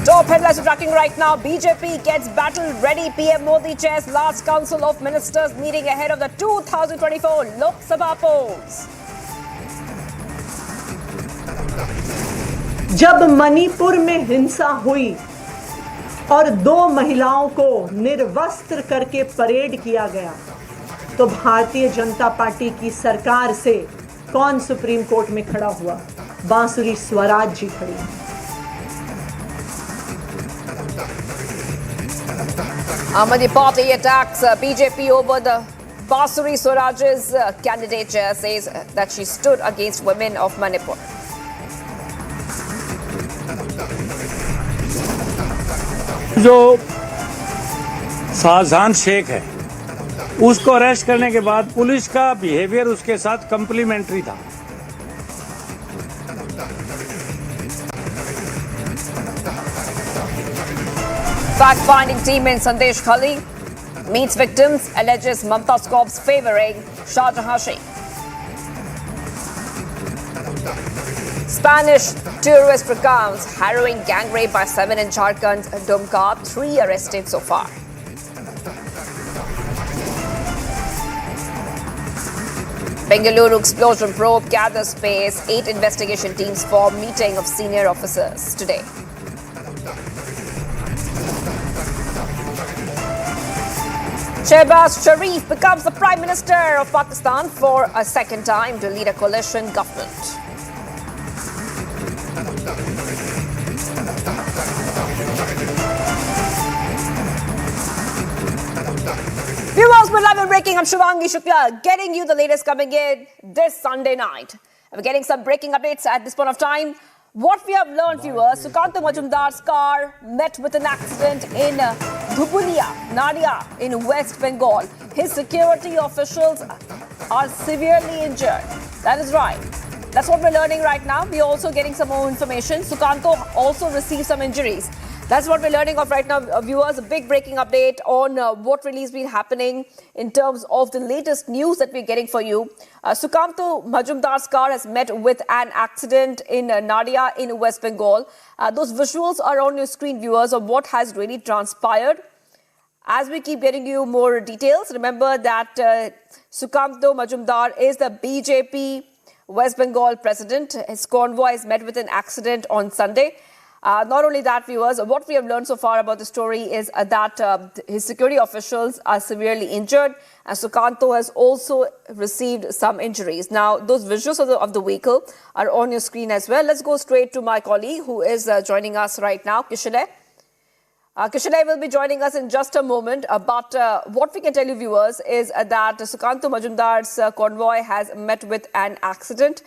S4: Top headlines are tracking right now. BJP gets battle ready. PM Modi chairs last Council of Ministers meeting ahead of the 2024 Lok Sabha polls.
S19: जब मणिपुर में हिंसा हुई और 2 महिलाओं को निर्वस्त्र करके parade किया गया, तो भारतीय जनता पार्टी की सरकार से कौन सुप्रीम कोर्ट में खड़ा हुआ? बांसुरी स्वराज जी खड़ी।
S4: Aam Aadmi Party attacks BJP over the Bansuri Swaraj's candidature, says that she stood against women of Manipur.
S17: जो शाहजहान शेख है
S20: उसको अरेस्ट करने के बाद पुलिस का बिहेवियर उसके साथ कम्प्लीमेंट्री था।
S4: Fact-finding team in Sandeshkhali meets victims, alleges Mamata's corpse favoring Shah Jahan Sheikh. Spanish tourist recounts harrowing gang rape by 7 in Jharkhand, Dumka, 3 arrested so far. Bengaluru explosion probe gathers pace, 8 investigation teams form meeting of senior officers today. Shehbaz Sharif becomes the Prime Minister of Pakistan for a second time to lead a coalition government. Viewers, we're live and breaking. I'm Shivangi Shukla, getting you the latest coming in this Sunday night. And we're getting some breaking updates at this point of time. What we have learned, viewers, Sukhvinder Majumdar's car met with an accident in Dhubulia, Nadia in West Bengal. His security officials are severely injured. That is right. That's what we're learning right now. We're also getting some more information. Sukhvinder also received some injuries. That's what we're learning of right now, viewers. A big breaking update on what really has been happening in terms of the latest news that we're getting for you. Sukhvinder Majumdar's car has met with an accident in Nadia in West Bengal. Those visuals are on your screen, viewers, of what has really transpired. As we keep getting you more details, remember that Sukhvinder Majumdar is the BJP West Bengal president. His convoy has met with an accident on Sunday. Not only that, viewers, what we have learned so far about the story is that his security officials are severely injured, and Sukhvinder has also received some injuries. Now, those visuals of the vehicle are on your screen as well. Let's go straight to my colleague who is joining us right now, Kishalay. Kishalay will be joining us in just a moment, but what we can tell you, viewers, is that Sukhvinder Majumdar's convoy has met with an accident.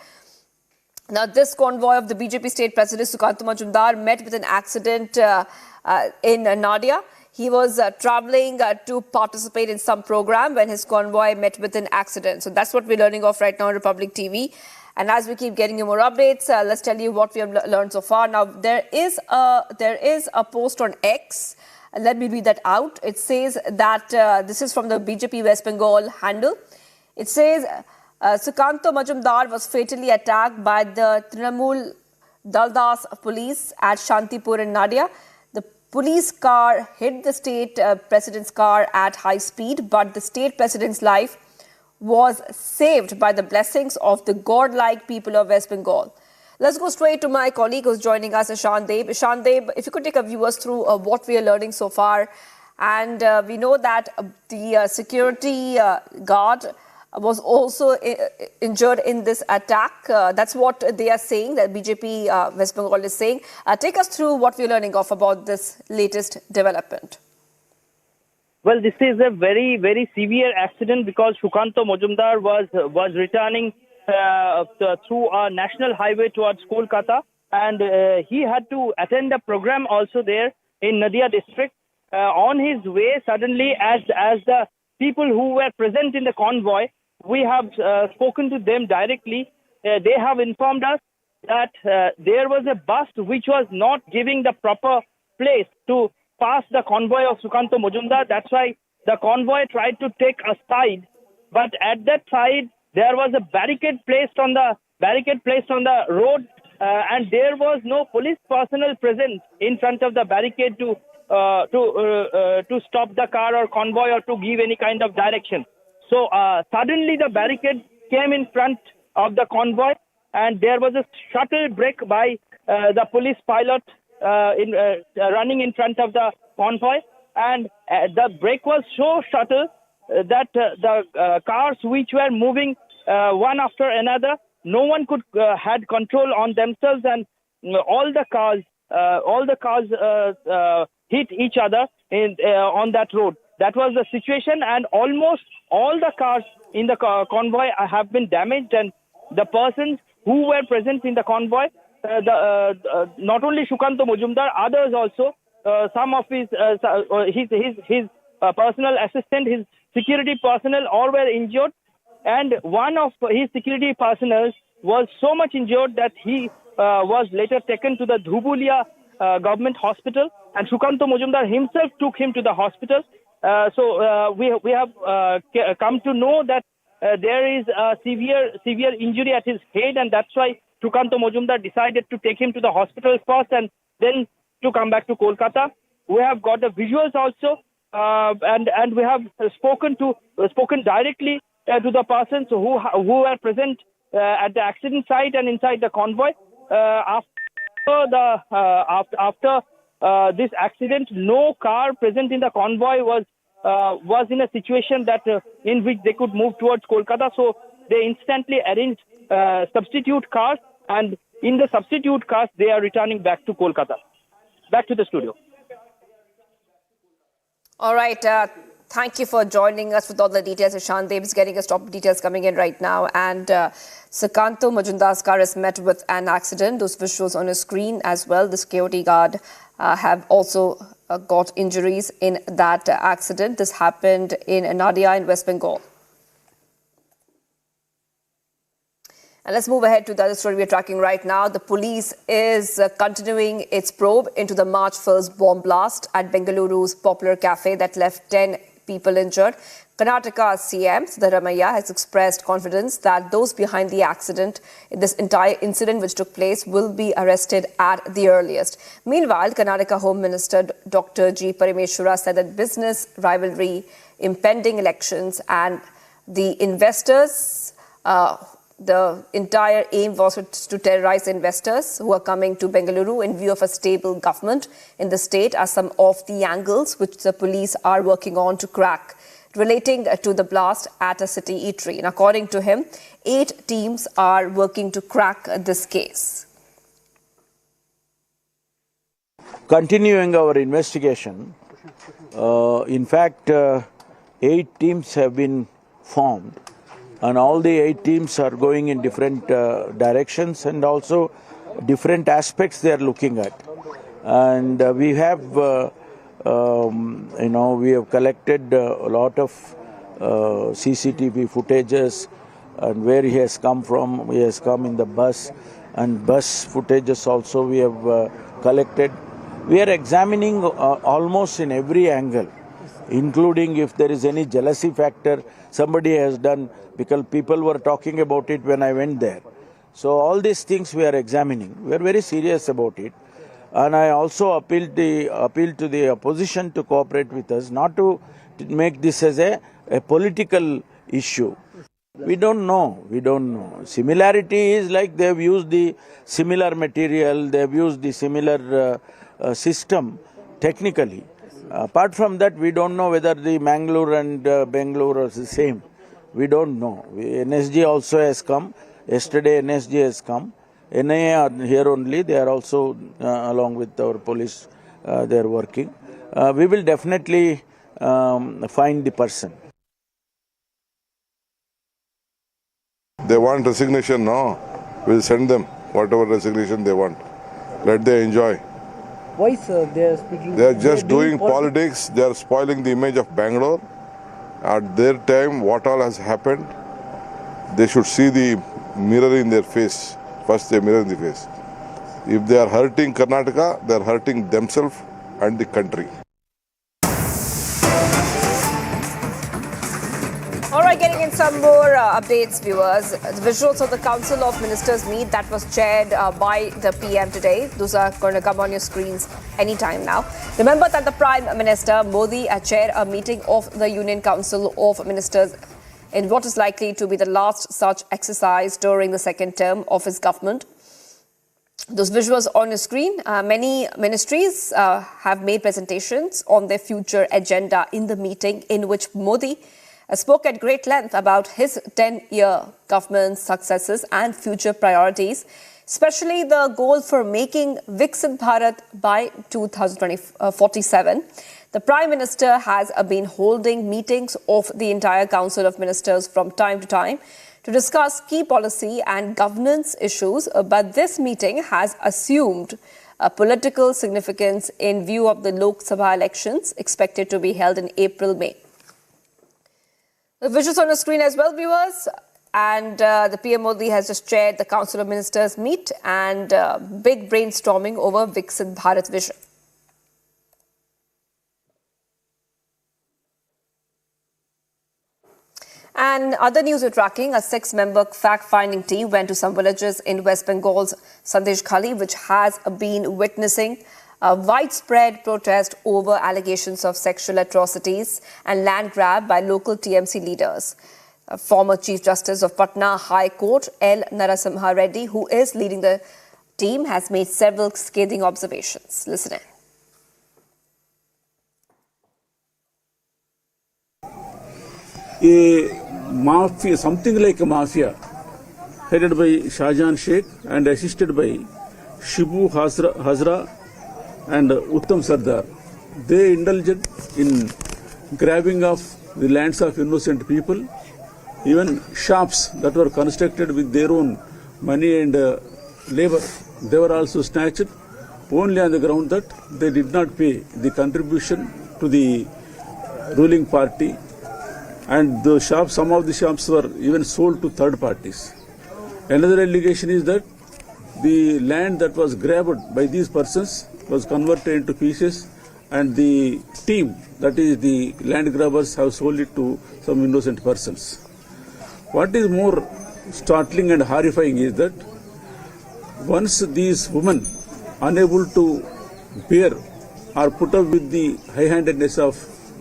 S4: Now, this convoy of the BJP state president, Sukhvinder Majumdar, met with an accident in Nadia. He was traveling to participate in some program when his convoy met with an accident. So that's what we're learning of right now on Republic TV. And as we keep getting you more updates, let's tell you what we have learned so far. Now, there is a post on X. Let me read that out. It says that this is from the BJP West Bengal handle. It says, Sukhvinder Majumdar was fatally attacked by the Trinamool Daldas police at Shantipur in Nadia. The police car hit the state president's car at high speed, but the state president's life was saved by the blessings of the godlike people of West Bengal. Let's go straight to my colleague who's joining us, Ishandeb. Ishandeb, if you could take our viewers through what we are learning so far. And we know that the security guard was also injured in this attack. That's what they are saying, that BJP West Bengal is saying. Take us through what we're learning of about this latest development.
S21: Well, this is a very, very severe accident because Sukhvinder Majumdar was returning through a national highway towards Kolkata, and he had to attend a program also there in Nadia district. On his way, suddenly, as the people who were present in the convoy, we have spoken to them directly. They have informed us that there was a bus which was not giving the proper place to pass the convoy of Sukhvinder Majumdar. That's why the convoy tried to take a side. But at that side, there was a barricade placed on the road, and there was no police personnel present in front of the barricade to stop the car or convoy or to give any kind of direction. So suddenly the barricade came in front of the convoy, and there was a shuttle brake by the police pilot running in front of the convoy, and the brake was so subtle that the cars which were moving one after another, no one could had control on themselves, and all the cars hit each other on that road. That was the situation, and almost all the cars in the convoy have been damaged, and the persons who were present in the convoy, not only Sukhvinder Majumdar, others also, some of his personal assistant, his security personnel, all were injured. And one of his security personnel was so much injured that he was later taken to the Dhubulia government hospital, and Sukhanto Majumdar himself took him to the hospital. So we have come to know that there is a severe injury at his head, and that's why Sukhanto Majumdar decided to take him to the hospital first and then to come back to Kolkata. We have got the visuals also, and we have spoken directly to the persons who were present at the accident site and inside the convoy. After this accident, no car present in the convoy was in a situation that in which they could move towards Kolkata. So they instantly arranged substitute cars, and in the substitute cars they are returning back to Kolkata. Back to the studio.
S4: All right. Thank you for joining us with all the details. Ishan is getting us top details coming in right now. And Sukhanto Majumdar's car is met with an accident. Those visuals on your screen as well. The security guard have also got injuries in that accident. This happened in Nadia in West Bengal. And let's move ahead to the other story we're tracking right now. The police is continuing its probe into the March 1st bomb blast at Bengaluru's popular cafe that left 10 people injured. Karnataka CM Siddharamaiah has expressed confidence that those behind the accident, this entire incident which took place, will be arrested at the earliest. Meanwhile, Karnataka Home Minister Dr. G. Parameshwara said that business rivalry, impending elections and the investors, the entire aim was to terrorize investors who are coming to Bengaluru in view of a stable government in the state are some of the angles which the police are working on to crack relating to the blast at a city eatery. And according to him, 8 teams are working to crack this case.
S2: Continuing our investigation, in fact, 8 teams have been formed. And all the 8 teams are going in different directions and also different aspects they are looking at. And we have, we have collected a lot of CCTV footages and where he has come from. He has come in the bus, and bus footages also we have collected. We are examining almost in every angle, including if there is any jealousy factor somebody has done, because people were talking about it when I went there. So all these things we are examining. We are very serious about it. And I also appeal to the opposition to cooperate with us, not to make this as a political issue. We don't know. Similarity is like they have used the similar material, they have used the similar system technically. Apart from that, we don't know whether the Mangalore and Bengaluru are the same. We don't know. NSG also has come. Yesterday NSG has come. NIA are here only. They are also along with our police. They are working. We will definitely find the person.
S22: They want resignation now. We'll send them whatever resignation they want. Let them enjoy.
S23: Why, sir? They are speaking.
S22: They are just doing politics. They are spoiling the image of Bangalore. At their time, what all has happened, they should see the mirror in their face. First, they mirror in the face. If they are hurting Karnataka, they are hurting themselves and the country.
S4: All right, getting in some more updates, viewers. The visuals of the Council of Ministers meet that was chaired by the PM today. Those are going to come on your screens anytime now. Remember that the Prime Minister Modi chaired a meeting of the Union Council of Ministers in what is likely to be the last such exercise during the second term of his government. Those visuals on your screen, many ministries have made presentations on their future agenda in the meeting, in which Modi spoke at great length about his 10-year government's successes and future priorities, especially the goal for making Viksit Bharat by 2047. The Prime Minister has been holding meetings of the entire Council of Ministers from time to time to discuss key policy and governance issues, but this meeting has assumed political significance in view of the Lok Sabha elections expected to be held in April-May. The visuals on the screen as well, viewers. And the PM Modi has just chaired the Council of Ministers meet and big brainstorming over Viksit Bharat vision. And other news we're tracking, a 6-member fact-finding team went to some villages in West Bengal's Sandeshkhali, which has been witnessing a widespread protest over allegations of sexual atrocities and land grab by local TMC leaders. Former Chief Justice of Patna High Court, L. Narasimha Reddy, who is leading the team, has made several scathing observations. Listen in.
S1: A mafia, something like a mafia, headed by Shahjahan Sheikh and assisted by Shibu Hazra and Uttam Sardar. They indulged in grabbing of the lands of innocent people. Even shops that were constructed with their own money and labor, they were also snatched only on the ground that they did not pay the contribution to the ruling party. And the shops, some of the shops were even sold to third parties. Another allegation is that the land that was grabbed by these persons was converted into pieces, and the team, that is the land grabbers, have sold it to some innocent persons. What is more startling and horrifying is that once these women, unable to bear or put up with the high-handedness of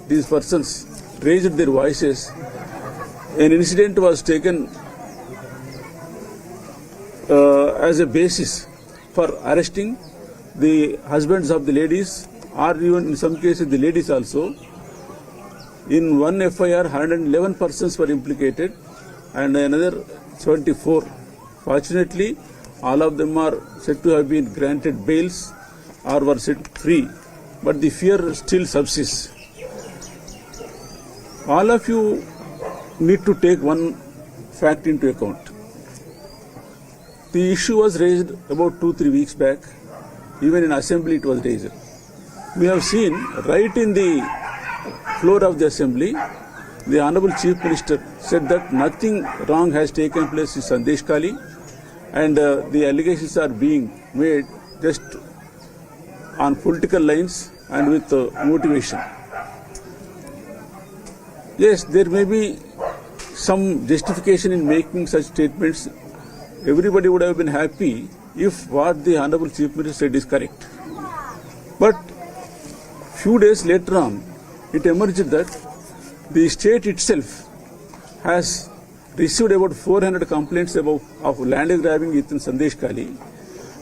S1: these persons, raised their voices, an incident was taken as a basis for arresting the husbands of the ladies, or even in some cases the ladies also. In one FIR, 111 persons were implicated and another 74. Fortunately, all of them are said to have been granted bails or were set free, but the fear still subsists. All of you need to take one fact into account. The issue was raised about 2-3 weeks back. Even in assembly it was raised. We have seen right in the floor of the assembly, the Honorable Chief Minister said that nothing wrong has taken place in Sandeshkhali, and the allegations are being made just on political lines and with motivation. Yes, there may be some justification in making such statements. Everybody would have been happy if what the Honorable Chief Minister said is correct. But few days later on, it emerged that the state itself has received about 400 complaints of land grabbing within Sandeshkhali,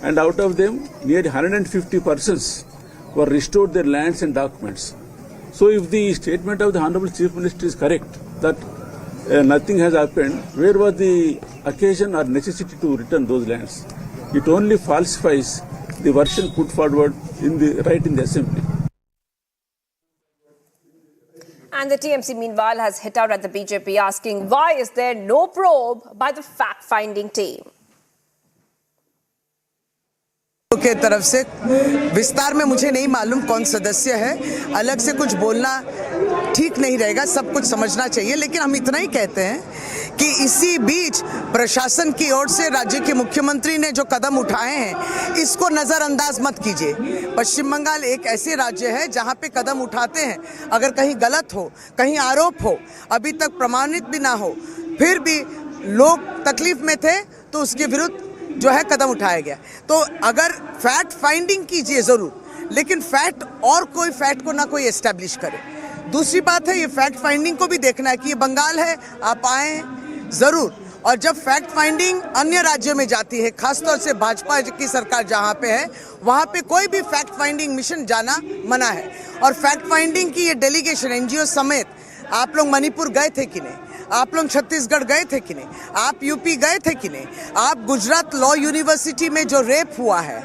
S1: and out of them, nearly 150 persons were restored their lands and documents. So if the statement of the Honorable Chief Minister is correct, that nothing has happened, where was the occasion or necessity to return those lands? It only falsifies the version put forward in the assembly.
S4: And the TMC, meanwhile, has hit out at the BJP, asking why is there no probe by the fact-finding team?
S3: के तरफ से विस्तार में मुझे नहीं मालूम कौन सदस्य है, अलग से कुछ बोलना ठीक नहीं रहेगा, सब कुछ समझना चाहिए। लेकिन हम इतना ही कहते हैं कि इसी बीच प्रशासन की ओर से राज्य के मुख्यमंत्री ने जो कदम उठाए हैं, इसको नज़रअंदाज मत कीजिए। पश्चिम बंगाल एक ऐसे राज्य है जहां पे कदम उठाते हैं, अगर कहीं गलत हो, कहीं आरोप हो, अभी तक प्रमाणित भी ना हो, फिर भी लोग तकलीफ में थे तो उसके विरुद्ध जो है कदम उठाया गया। तो अगर फैक्ट फाइंडिंग कीजिए ज़रूर, लेकिन फैक्ट और कोई फैक्ट को ना कोई एस्टैब्लिश करे। दूसरी बात है, ये फैक्ट फाइंडिंग को भी देखना है कि ये बंगाल है, आप आए हैं ज़रूर, और जब फैक्ट फाइंडिंग अन्य राज्यों में जाती है, खासतौर से भाजपा की सरकार जहाँ पे है, वहाँ पे कोई भी फैक्ट फाइंडिंग मिशन जाना मना है। और फैक्ट फाइंडिंग की ये डेलीगेशन एनजीओ समेत, आप लोग मणिपुर गए थे कि नहीं, आप लोग छत्तीसगढ़ गए थे कि नहीं, आप यूपी गए थे कि नहीं, आप गुजरात लॉ यूनिवर्सिटी में जो रेप हुआ है,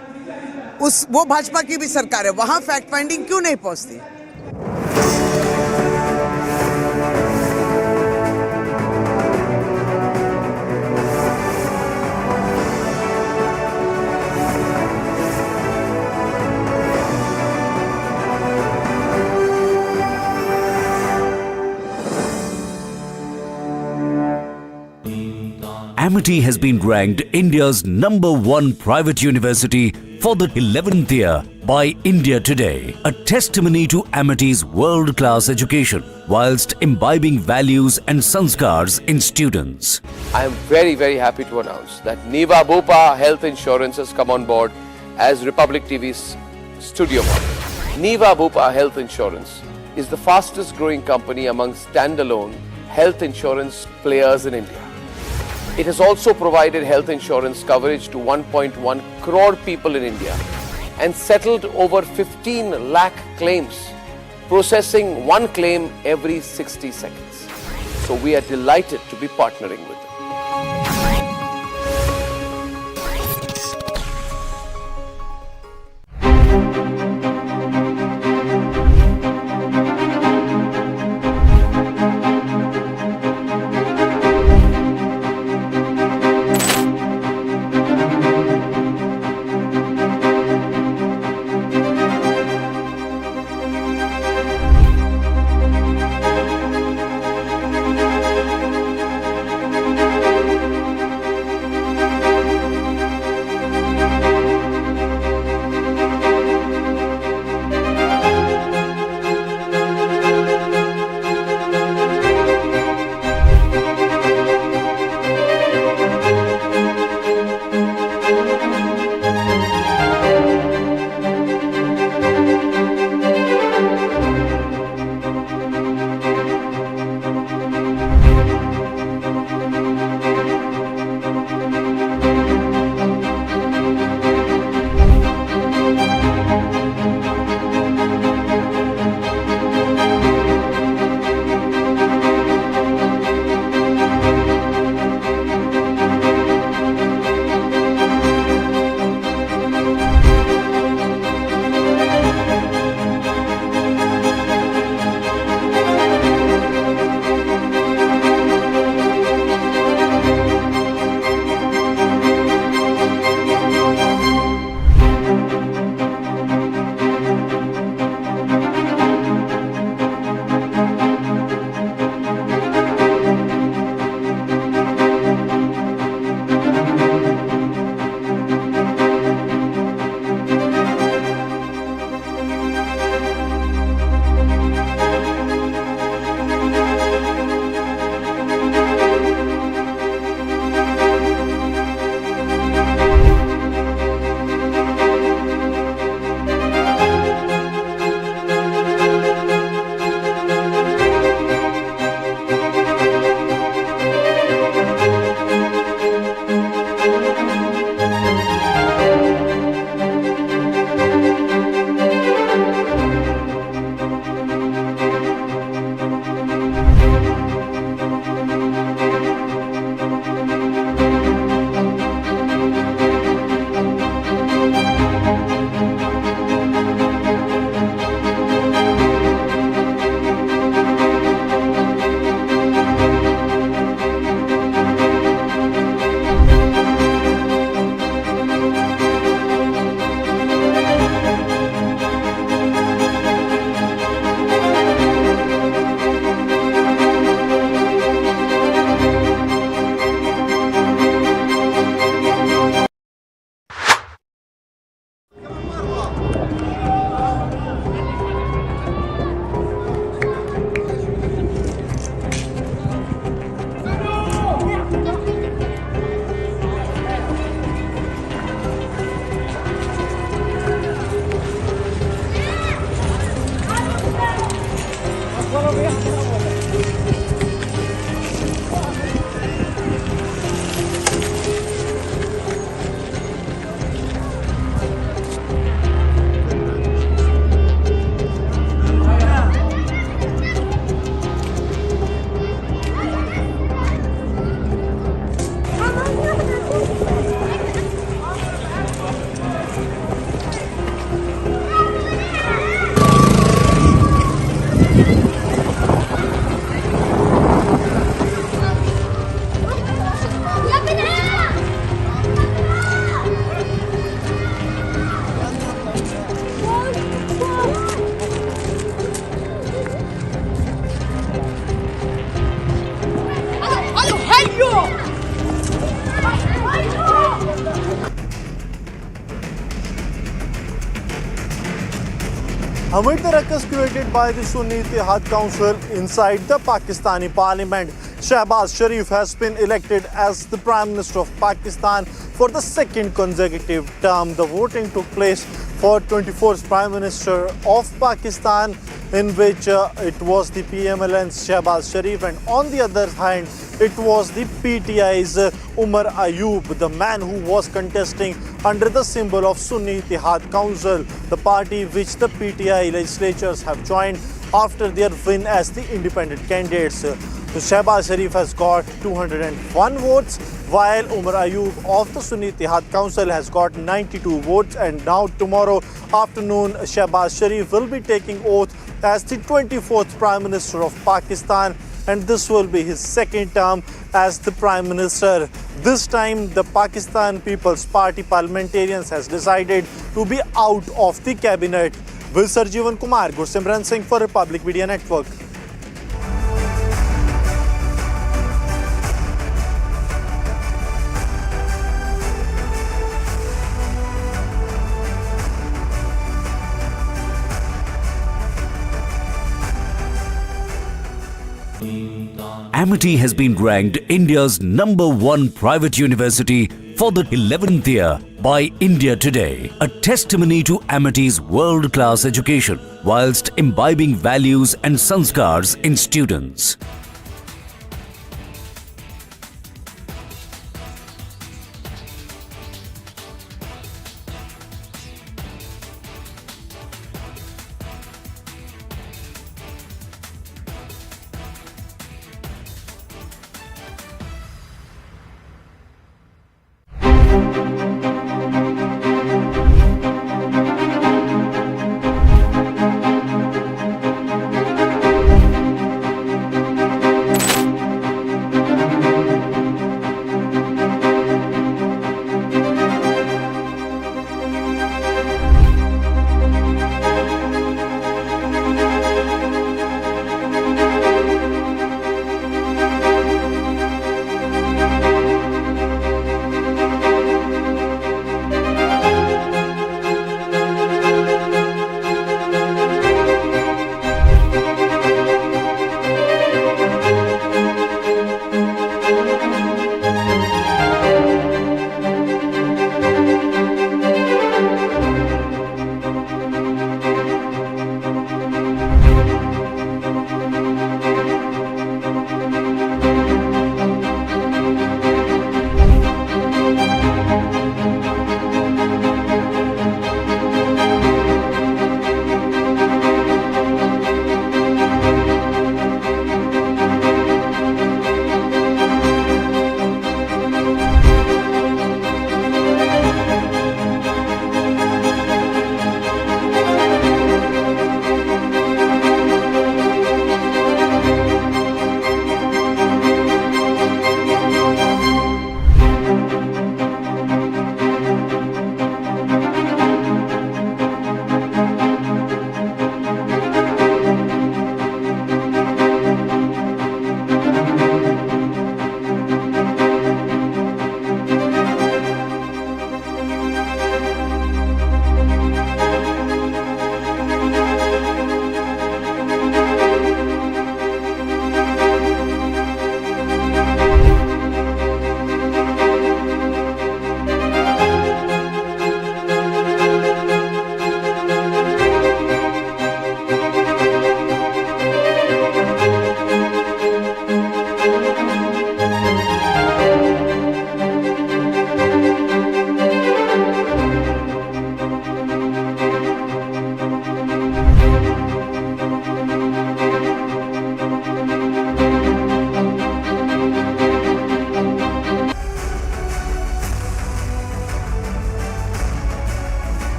S3: वो भाजपा की भी सरकार है, वहाँ फैक्ट फाइंडिंग क्यों नहीं पहुँचती?
S6: Amity has been ranked India's #1 private university for the 11th year by India Today, a testimony to Amity's world-class education whilst imbibing values and sanskars in students.
S7: I am very, very happy to announce that Niva Bupa Health Insurance has come on board as Republic TV's studio partner. Niva Bupa Health Insurance is the fastest growing company among standalone health insurance players in India. It has also provided health insurance coverage to 1.1 crore people in India and settled over 15 lakh claims, processing one claim every 60 seconds. So we are delighted to be partnering with them.
S8: amid the ruckus created by the Sunni Ittihad Council inside the Pakistani parliament. Shehbaz Sharif has been elected as the Prime Minister of Pakistan for the second consecutive term. The voting took place for 24th Prime Minister of Pakistan, in which it was the PMLN's Shehbaz Sharif, and on the other hand it was the PTI's Umar Ayub, the man who was contesting under the symbol of Sunni Ittihad Council, the party which the PTI legislatures have joined after their win as the independent candidates. So Shehbaz Sharif has got 201 votes, while Umar Ayub of the Sunni Ittihad Council has got 92 votes. And now tomorrow afternoon, Shehbaz Sharif will be taking oath as the 24th Prime Minister of Pakistan, and this will be his second term as the Prime Minister. This time the Pakistan People's Party parliamentarians has decided to be out of the cabinet. With Sarjeevan Kumar, Gursimran Singh for Republic Media Network.
S6: Amity has been ranked India's #1 private university for the 11th year by India Today, a testimony to Amity's world-class education whilst imbibing values and sanskars in students.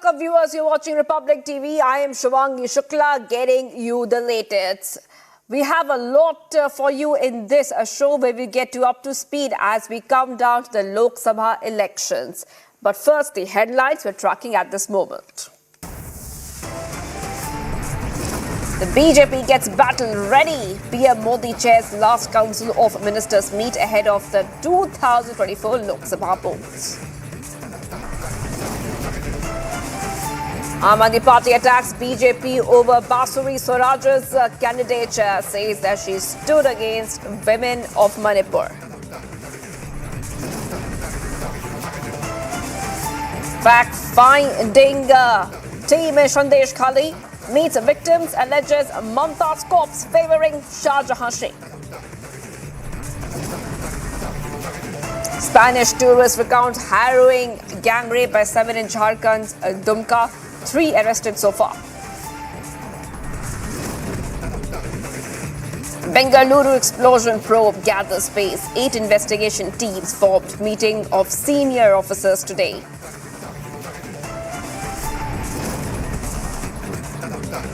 S4: welcome viewers. You're watching Republic TV. I am Shivangi Shukla getting you the latest. We have a lot for you in this show where we get you up to speed as we come down to the Lok Sabha elections. But first, the headlines we're tracking at this moment. The BJP gets battle ready. PM Modi chairs last Council of Ministers meet ahead of the 2024 Lok Sabha polls. Aam Aadmi Party attacks BJP over Basuri Swaraj's candidature, says that she stood against women of Manipur. Fact-finding team in Sandeshkhali meets victims, alleges Mamata's corpse favouring Shah Jahan Sheikh. Spanish tourists recount harrowing gang rape by 7 in Jharkhand's Dumka. 3 arrested so far. Bengaluru explosion probe gathers pace. 8 investigation teams formed. Meeting of senior officers today.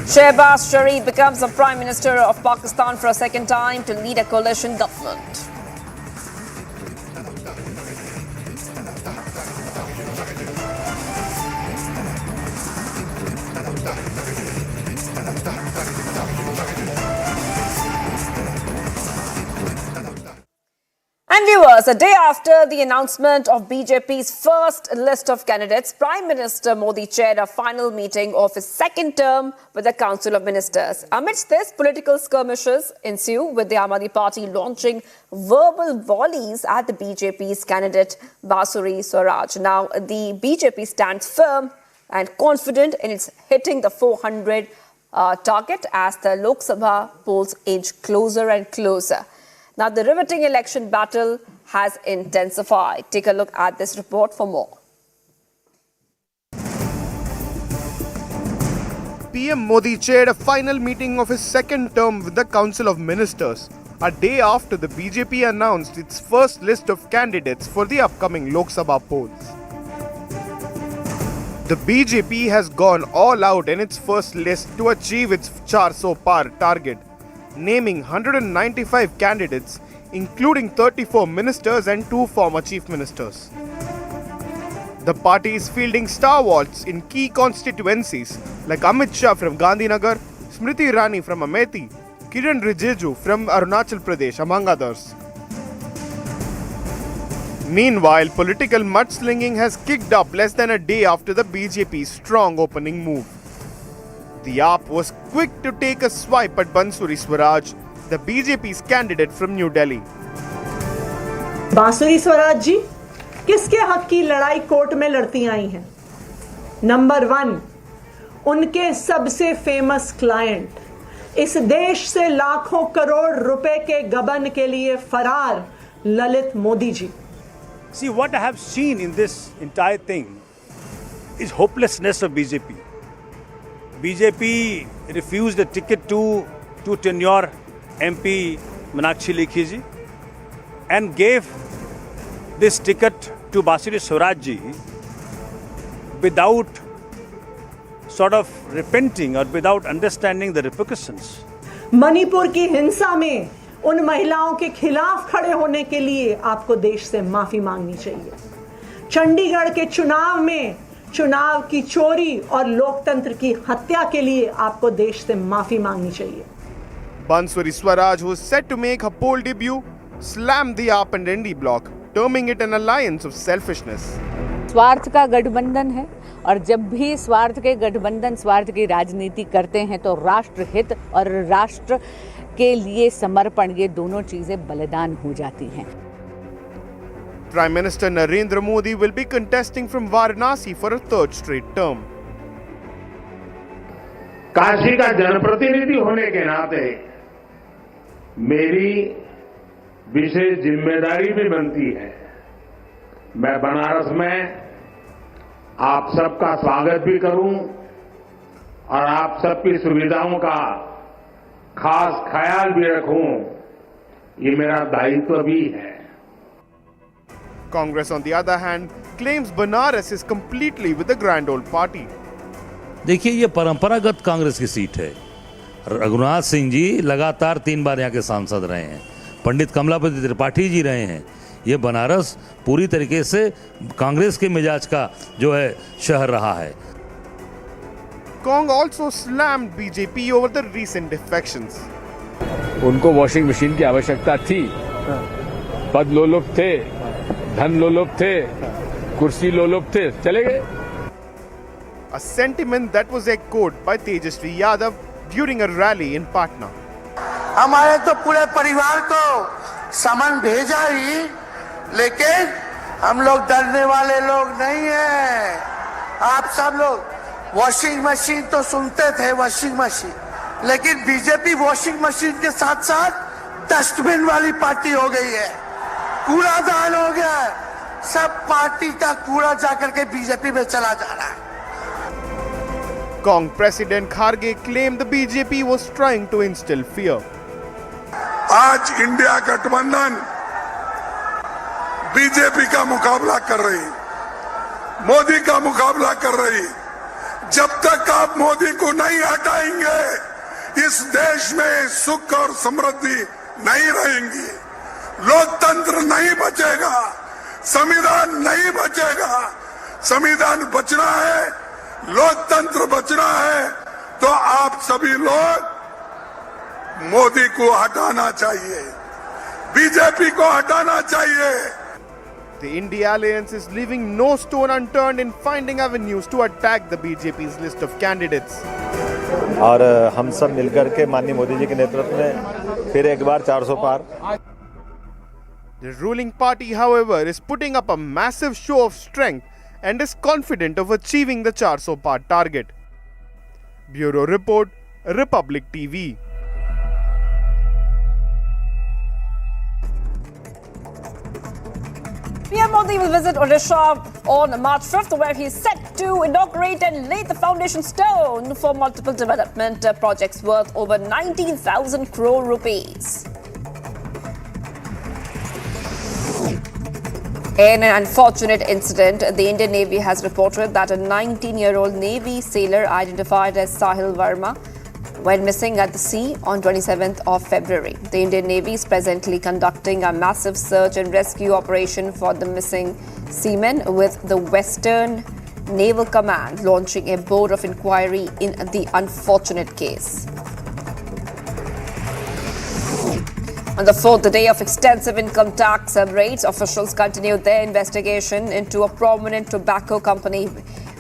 S4: Shehbaz Sharif becomes the Prime Minister of Pakistan for a second time to lead a coalition government. And viewers, a day after the announcement of BJP's first list of candidates, Prime Minister Modi chaired a final meeting of his second term with the Council of Ministers. Amidst this, political skirmishes ensue, with the Aam Aadmi Party launching verbal volleys at the BJP's candidate Basuri Swaraj. Now, the BJP stands firm and confident in its hitting the 400 target as the Lok Sabha polls inch closer and closer. Now, the riveting election battle has intensified. Take a look at this report for more.
S9: PM Modi chaired a final meeting of his second term with the Council of Ministers, a day after the BJP announced its first list of candidates for the upcoming Lok Sabha polls. The BJP has gone all out in its first list to achieve its 400 par target, naming 195 candidates, including 34 ministers and 2 former chief ministers. The party is fielding stalwarts in key constituencies like Amit Shah from Gandhinagar, Smriti Irani from Amethi, Kiran Rijiju from Arunachal Pradesh, among others. Meanwhile, political mudslinging has kicked up less than a day after the BJP's strong opening move. The AAP was quick to take a swipe at Basuri Swaraj, the BJP's candidate from New Delhi.
S19: बांसुरी स्वराज जी किसके हक की लड़ाई court में लड़ती आई हैं? Number 1, उनके सबसे फेमस क्लाइंट, इस देश से लाखों करोड़ रुपए के गबन के लिए फरार Lalit Modi ji.
S20: See, what I have seen in this entire thing is hopelessness of BJP. BJP refused a ticket to tenure MP Meenakshi Lekhi ji and gave this ticket to Basuri Swaraj ji without sort of repenting or without understanding the repercussions.
S19: Manipur की हिंसा में उन महिलाओं के खिलाफ खड़े होने के लिए आपको देश से माफी मांगनी चाहिए. चंडीगढ़ के चुनाव में चुनाव की चोरी और लोकतंत्र की हत्या के लिए आपको देश से माफी मांगनी चाहिए.
S9: Basuri Swaraj, who is set to make her poll debut, slammed the AAP and ND bloc, terming it an alliance of selfishness.
S10: स्वार्थ का गठबंधन है और जब भी स्वार्थ के गठबंधन स्वार्थ की राजनीति करते हैं तो राष्ट्र हित और राष्ट्र के लिए समर्पण, ये दोनों चीजें बलिदान हो जाती हैं.
S9: Prime Minister Narendra Modi will be contesting from Varanasi for a 3rd straight term.
S11: Kashi का जनप्रतिनिधि होने के नाते मेरी विशेष जिम्मेदारी भी बनती है. मैं बनारस में आप सबका स्वागत भी करूं और आप सबकी सुविधाओं का खास ख्याल भी रखूं, ये मेरा दायित्व भी है.
S9: Congress, on the other hand, claims Banaras is completely with the Grand Old Party.
S12: देखिए ये परंपरागत कांग्रेस की सीट है। रघुनाथ सिंह जी लगातार 3 बार यहाँ के सांसद रहे हैं, पंडित कमलापति त्रिपाठी जी रहे हैं। ये बनारस पूरी तरीके से कांग्रेस के मिजाज का जो है शहर रहा है।
S9: Kong also slammed BJP over the recent defections.
S13: उनको वॉशिंग मशीन की आवश्यकता थी, पद लोलुप थे, धन लोलुप थे, कुर्सी लोलुप थे, चले गए।
S9: A sentiment that was echoed by Tejasvi Yadav during a rally in Patna.
S14: हमारे तो पूरे परिवार को समन भेजा ही, लेकिन हम लोग डरने वाले लोग नहीं हैं। आप सब लोग वॉशिंग मशीन तो सुनते थे, वॉशिंग मशीन, लेकिन बीजेपी वॉशिंग मशीन के साथ साथ डस्टबिन वाली पार्टी हो गई है, कूड़ादान हो गया है। सब पार्टी का कूड़ा जाकर के बीजेपी में चला जा रहा है।
S9: Kong President Kharge claimed the BJP was trying to instill fear.
S24: आज इंडिया गठबंधन बीजेपी का मुकाबला कर रही, मोदी का मुकाबला कर रही। जब तक आप मोदी को नहीं हटाएंगे, इस देश में सुख और समृद्धि नहीं रहेंगी, लोकतंत्र नहीं बचेगा, संविधान नहीं बचेगा। संविधान बचना है, लोकतंत्र बचना है, तो आप सभी लोग मोदी को हटाना चाहिए, बीजेपी को हटाना चाहिए।
S9: The India Alliance is leaving no stone unturned in finding avenues to attack the BJP's list of candidates.
S25: और हम सब मिलकर के माननीय मोदी जी के नेतृत्व में फिर एक बार 400 पार।
S9: The ruling party, however, is putting up a massive show of strength and is confident of achieving the 400 par target. Bureau Report, Republic TV.
S4: PM Modi will visit Odisha on March 5th, where he is set to inaugurate and lay the foundation stone for multiple development projects worth over 19,000 crore rupees. In an unfortunate incident, the Indian Navy has reported that a 19-year-old Navy sailor identified as Sahil Verma went missing at the sea on 27th of February. The Indian Navy is presently conducting a massive search and rescue operation for the missing seaman, with the Western Naval Command launching a board of inquiry in the unfortunate case. On the fourth day of extensive income tax raids, officials continued their investigation into a prominent tobacco company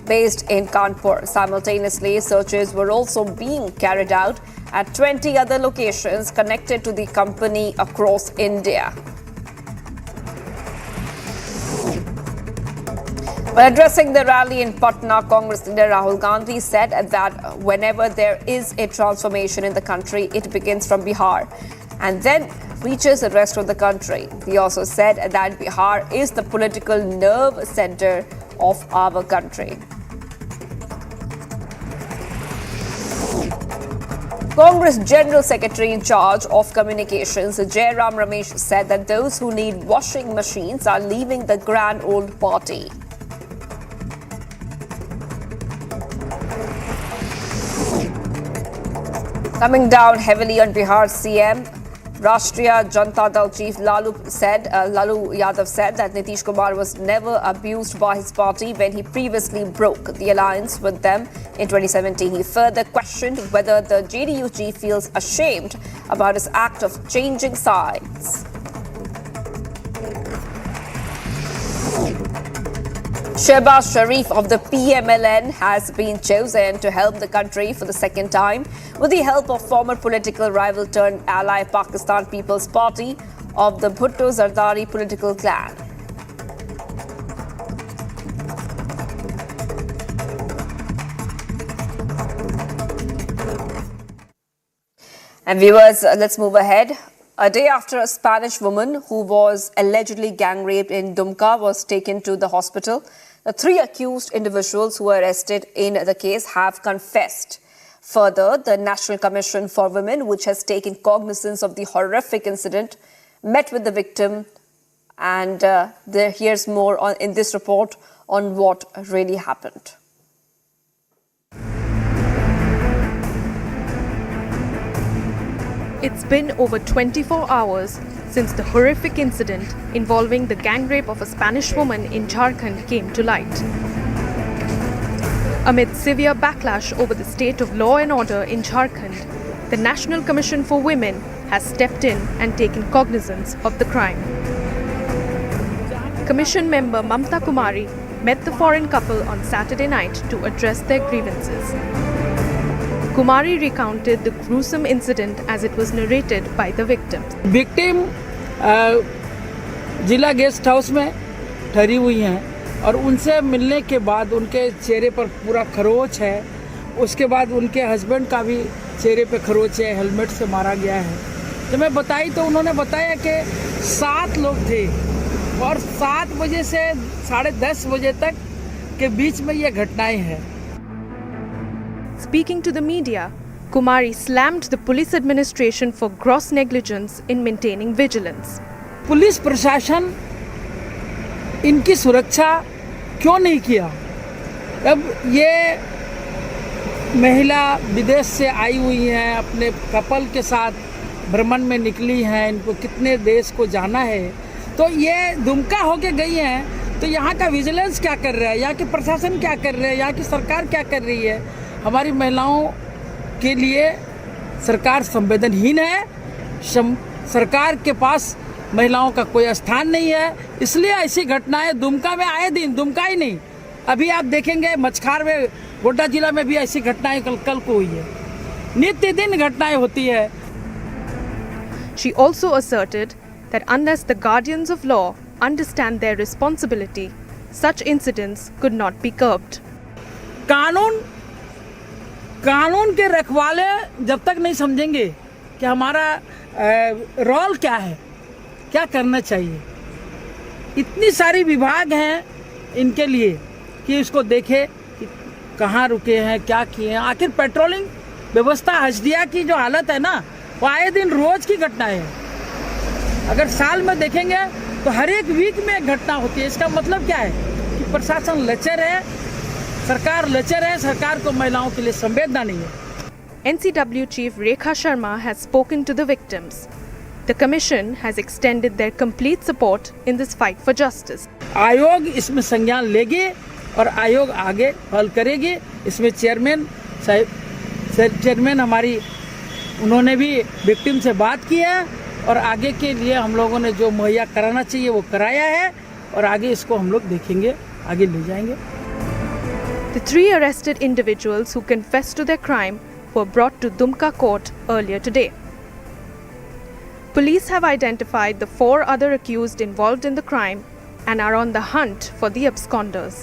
S4: based in Kanpur. Simultaneously, searches were also being carried out at 20 other locations connected to the company across India. When addressing the rally in Patna, Congress leader Rahul Gandhi said that whenever there is a transformation in the country, it begins from Bihar and then reaches the rest of the country. He also said that Bihar is the political nerve center of our country. Congress General Secretary in charge of communications, Jairam Ramesh, said that those who need washing machines are leaving the grand old party. Coming down heavily on Bihar's CM, Rashtriya Janata Dal chief Lalu Yadav said that Nitish Kumar was never abused by his party when he previously broke the alliance with them in 2017. He further questioned whether the JDU chief feels ashamed about his act of changing sides. Shehbaz Sharif of the PMLN has been chosen to help the country for the second time with the help of former political rival turned ally Pakistan People's Party of the Bhutto Zardari political clan. And viewers, let's move ahead. A day after a Spanish woman who was allegedly gang raped in Dumka was taken to the hospital, the 3 accused individuals who were arrested in the case have confessed. Further, the National Commission for Women, which has taken cognizance of the horrific incident, met with the victim, and here's more in this report on what really happened.
S5: It's been over 24 hours since the horrific incident involving the gang rape of a Spanish woman in Jharkhand came to light. Amid severe backlash over the state of law and order in Jharkhand, the National Commission for Women has stepped in and taken cognizance of the crime. Commission member Mamata Kumari met the foreign couple on Saturday night to address their grievances. Kumari recounted the gruesome incident as it was narrated by the victim.
S15: Victim जिला guest house में ठहरी हुई हैं और उनसे मिलने के बाद उनके चेहरे पर पूरा खरोच है। उसके बाद उनके हस्बैंड का भी चेहरे पे खरोच है, हेलमेट से मारा गया है। जब मैं बताई तो उन्होंने बताया कि 7 लोग थे और 7 बजे से 10:30 बजे तक के बीच में ये घटनाएं हैं।
S5: Speaking to the media, Kumari slammed the police administration for gross negligence in maintaining vigilance.
S15: Police प्रशासन इनकी सुरक्षा क्यों नहीं किया? अब ये महिला विदेश से आई हुई हैं, अपने कपल के साथ भ्रमण में निकली हैं, इनको कितने देश को जाना है, तो ये दुमका होके गई हैं। तो यहाँ का विजिलेंस क्या कर रहा है, यहाँ के प्रशासन क्या कर रहे हैं, यहाँ की सरकार क्या कर रही है? हमारी महिलाओं के लिए सरकार संवेदनहीन है। सरकार के पास महिलाओं का कोई स्थान नहीं है, इसलिए ऐसी घटनाएं दुमका में आए दिन, दुमका ही नहीं, अभी आप देखेंगे मचखार में, गोड्डा जिला में भी ऐसी घटनाएं कल को हुई है। नित्य दिन घटनाएं होती है।
S5: She also asserted that unless the guardians of law understand their responsibility, such incidents could not be curbed.
S15: कानून के रखवाले जब तक नहीं समझेंगे कि हमारा रोल क्या है, क्या करना चाहिए। इतनी सारी विभाग हैं इनके लिए कि इसको देखे कि कहाँ रुके हैं, क्या किए हैं। आखिर पेट्रोलिंग व्यवस्था हजदिया की जो हालत है ना, वो आए दिन रोज की घटना है। अगर साल में देखेंगे तो हर एक वीक में एक घटना होती है। इसका मतलब क्या है कि प्रशासन लचर है, सरकार लचर है, सरकार को महिलाओं के लिए संवेदना नहीं है।
S5: NCW Chief Rekha Sharma has spoken to the victims. The commission has extended their complete support in this fight for justice.
S15: आयोग इसमें संज्ञान लेगी और आयोग आगे हल करेगी। इसमें चेयरमैन हमारी, उन्होंने भी विक्टिम से बात की है और आगे के लिए हम लोगों ने जो मुहैया कराना चाहिए वो कराया है और आगे इसको हम लोग देखेंगे, आगे ले जाएंगे।
S5: The 3 arrested individuals who confessed to their crime were brought to Dumka court earlier today. Police have identified the 4 other accused involved in the crime and are on the hunt for the absconders.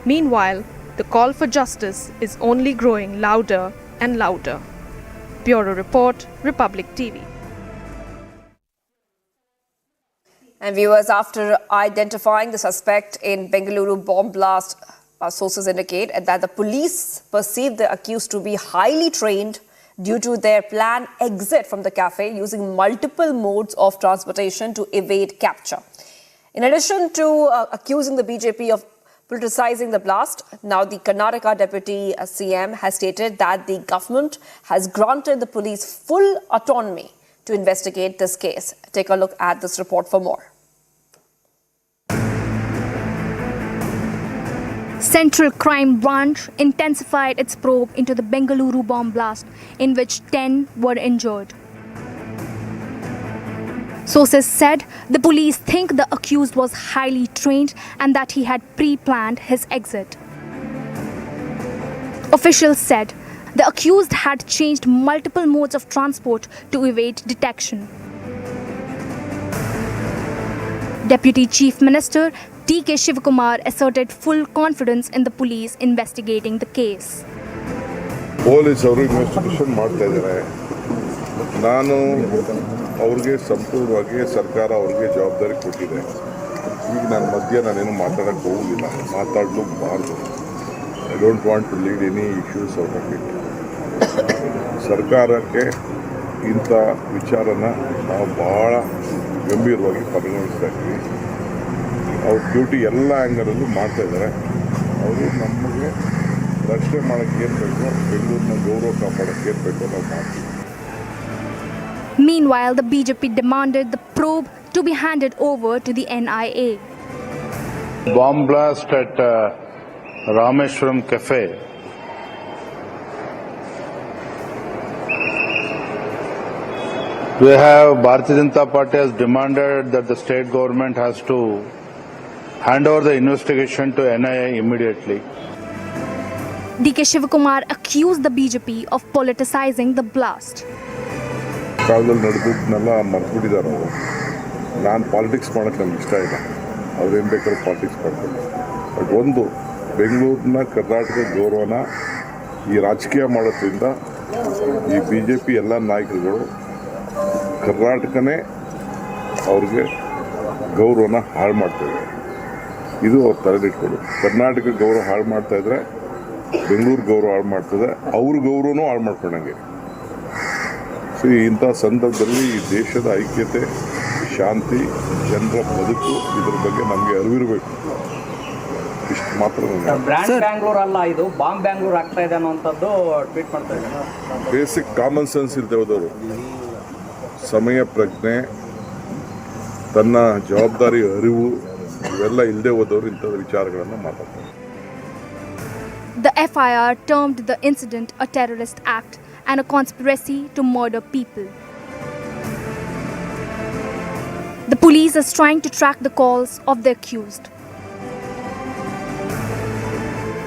S5: Meanwhile, the call for justice is only growing louder and louder. Bureau Report, Republic TV.
S4: And viewers, after identifying the suspect in Bengaluru bomb blast, our sources indicate that the police perceive the accused to be highly trained due to their planned exit from the cafe using multiple modes of transportation to evade capture. In addition to accusing the BJP of politicizing the blast, now the Karnataka Deputy CM has stated that the government has granted the police full autonomy to investigate this case. Take a look at this report for more.
S16: Central Crime Branch intensified its probe into the Bengaluru bomb blast, in which 10 were injured. Sources said the police think the accused was highly trained and that he had pre-planned his exit. Officials said the accused had changed multiple modes of transport to evade detection. Deputy Chief Minister D.K. Shivakumar asserted full confidence in the police investigating the case.
S22: Police ಅವರು investigation ಮಾಡ್ತಾ ಇದ್ದಾರೆ. ನಾನು ಅವ್ರಿಗೆ ಸಂಪೂರ್ಣವಾಗಿ ಸರ್ಕಾರ ಅವ್ರಿಗೆ ಜವಾಬ್ದಾರಿ ಕೊಟ್ಟಿದೆ. ಈಗ ನಾನೇನು ಮಾತಾಡೋಕ್ಕೆ ಹೋಗಿಲ್ಲ, ಮಾತಾಡಲೂಬಾರ್ದು. I don't want to lead any issues out of it. ಸರ್ಕಾರಕ್ಕೆ ಇಂಥ ವಿಚಾರನ ನಾವು ಭಾಳ ಗಂಭೀರವಾಗಿ ಪರಿಗಣಿಸ್ತಾ ಇದ್ದೀವಿ. ಅವ್ರ ಡ್ಯೂಟಿ ಎಲ್ಲ ಆ್ಯಂಗಲಲ್ಲೂ ಮಾಡ್ತಾ ಇದ್ದಾರೆ. ಅವರು ನಮಗೆ ರಕ್ಷಣೆ ಮಾಡೋಕ್ಕೆ ಏನು ಬೇಕೋ, ಬೆಂಗಳೂರಿನ ಗೌರವ ಕಾಪಾಡೋಕ್ಕೆ ಏನು ಬೇಕೋ ನಾವು ಮಾಡ್ತೀವಿ.
S16: Meanwhile, the BJP demanded the probe to be handed over to the NIA.
S2: Bomb blast at Rameshwaram Cafe. We have Bharatiya Janata Party has demanded that the state government has to hand over the investigation to NIA immediately.
S16: DK Shivakumar accused the BJP of politicizing the blast.
S22: ಕಾಲದಲ್ಲಿ ನಡೆದದ್ದನ್ನೆಲ್ಲ ಮರ್ತ್ಬಿಟ್ಟಿದ್ದಾರೆ ಅವರು. ನಾನು politics ಮಾಡೋಕ್ಕೆ ನನಗೆ ಇಷ್ಟ ಇಲ್ಲ. ಅವ್ರೇನು ಬೇಕಾದ್ರೂ politics ಮಾಡ್ತಾರೆ. ಬಟ್ ಒಂದು ಬೆಂಗಳೂರಿನ ಕರ್ನಾಟಕ ಗೌರವನ ಈ ರಾಜಕೀಯ ಮಾಡೋದ್ರಿಂದ ಈ BJP ಎಲ್ಲ ನಾಯಕರುಗಳು ಕರ್ನಾಟಕನೇ ಅವ್ರಿಗೆ ಗೌರವನ ಹಾಳು ಮಾಡ್ತಾಯಿದ್ದಾರೆ. ಇದು ಅವ್ರು ತಲೆದಿಟ್ಕೊಳ್ಳು. ಕರ್ನಾಟಕ ಗೌರವ ಹಾಳು ಮಾಡ್ತಾಯಿದ್ರೆ ಬೆಂಗಳೂರು ಗೌರವ ಹಾಳು ಮಾಡ್ತದೆ, ಅವ್ರ ಗೌರವನೂ ಹಾಳು ಮಾಡ್ಕೊಂಡಂಗೆ. ಸೊ ಇಂಥ ಸಂದರ್ಭದಲ್ಲಿ ಈ ದೇಶದ ಐಕ್ಯತೆ, ಶಾಂತಿ, ಜನರ ಬದುಕು, ಇದ್ರ ಬಗ್ಗೆ ನಮಗೆ ಅರಿವಿರಬೇಕು. ಇಷ್ಟು ಮಾತ್ರ.
S17: ಬ್ರ್ಯಾಂಡ್ ಬ್ಯಾಂಗ್ಳೂರ್ ಅಲ್ಲ, ಇದು ಬಾಂಬ್ ಬ್ಯಾಂಗ್ಳೂರ್ ಆಗ್ತಾ ಇದೆ ಅನ್ನೋಂಥದ್ದು ಟ್ವೀಟ್ ಮಾಡ್ತಾ ಇದ್ದಾರೆ.
S22: ಬೇಸಿಕ್ ಕಾಮನ್ ಸೆನ್ಸ್ ಇಲ್ಲದೆ ಹೋದವರು, ಸಮಯ ಪ್ರಜ್ಞೆ, ತನ್ನ ಜವಾಬ್ದಾರಿ ಅರಿವು ಇವೆಲ್ಲ ಇಲ್ಲದೆ ಹೋದವರು ಇಂಥ ವಿಚಾರಗಳನ್ನು ಮಾತಾಡ್ತಾರೆ.
S16: The FIR termed the incident a terrorist act and a conspiracy to murder people. The police is trying to track the calls of the accused.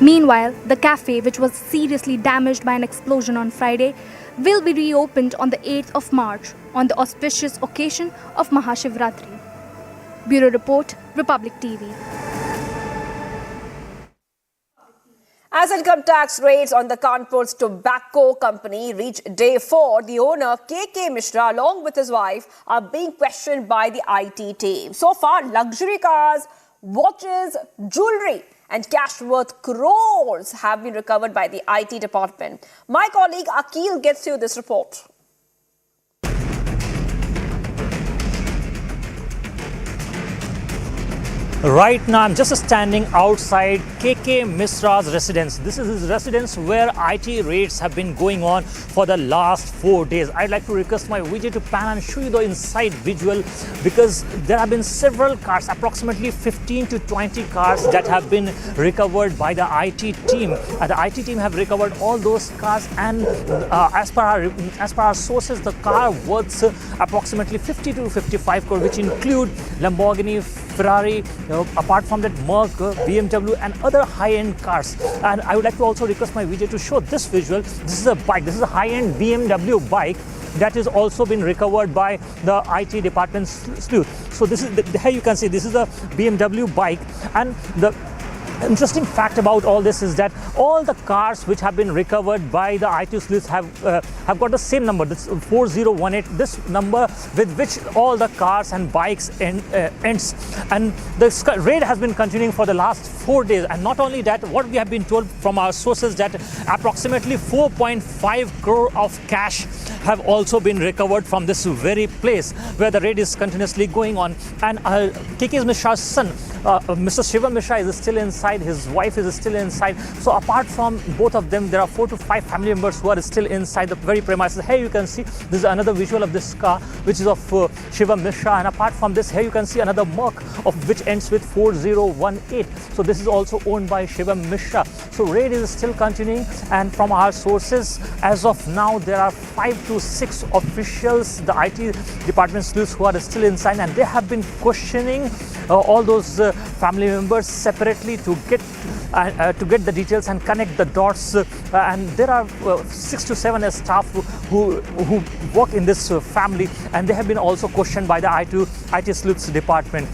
S16: Meanwhile, the cafe, which was seriously damaged by an explosion on Friday, will be reopened on the 8th of March on the auspicious occasion of Mahashivratri. Bureau Report, Republic TV.
S4: As income tax raids on the Kanpur's tobacco company reach day 4, the owner KK Mishra along with his wife are being questioned by the IT team. So far, luxury cars, watches, jewelry and cash worth crores have been recovered by the IT department. My colleague Akil gets you this report.
S18: Right now, I'm just standing outside KK Mishra's residence. This is his residence where IT raids have been going on for the last 4 days. I'd like to request my VJ to pan and show you the inside visual because there have been several cars, approximately 15 to 20 cars that have been recovered by the IT team. The IT team have recovered all those cars and as per our sources, the car worth approximately 50 to 55 crore, which include Lamborghini, Ferrari, apart from that Merc, BMW and other high-end cars. And I would like to also request my VJ to show this visual. This is a bike. This is a high-end BMW bike that is also been recovered by the IT department's sleuth. So this is here you can see this is a BMW bike, and the interesting fact about all this is that all the cars which have been recovered by the IT sleuths have got the same number, this 4018, this number with which all the cars and bikes ends. And the raid has been continuing for the last 4 days. And not only that, what we have been told from our sources that approximately 4.5 crore of cash have also been recovered from this very place where the raid is continuously going on. And KK Mishra's son, Mr. Shiva Mishra, is still inside. His wife is still inside. So apart from both of them, there are 4 to 5 family members who are still inside the very premises. Here you can see this is another visual of this car, which is of Shiva Mishra. And apart from this, here you can see another Merc of which ends with 4018. So this is also owned by Shiva Mishra. So raid is still continuing, and from our sources, as of now, there are 5 to 6 officials, the IT department sleuths, who are still inside, and they have been questioning all those family members separately to get the details and connect the dots. And there are 6 to 7 staff who work in this family, and they have been also questioned by the IT sleuths department.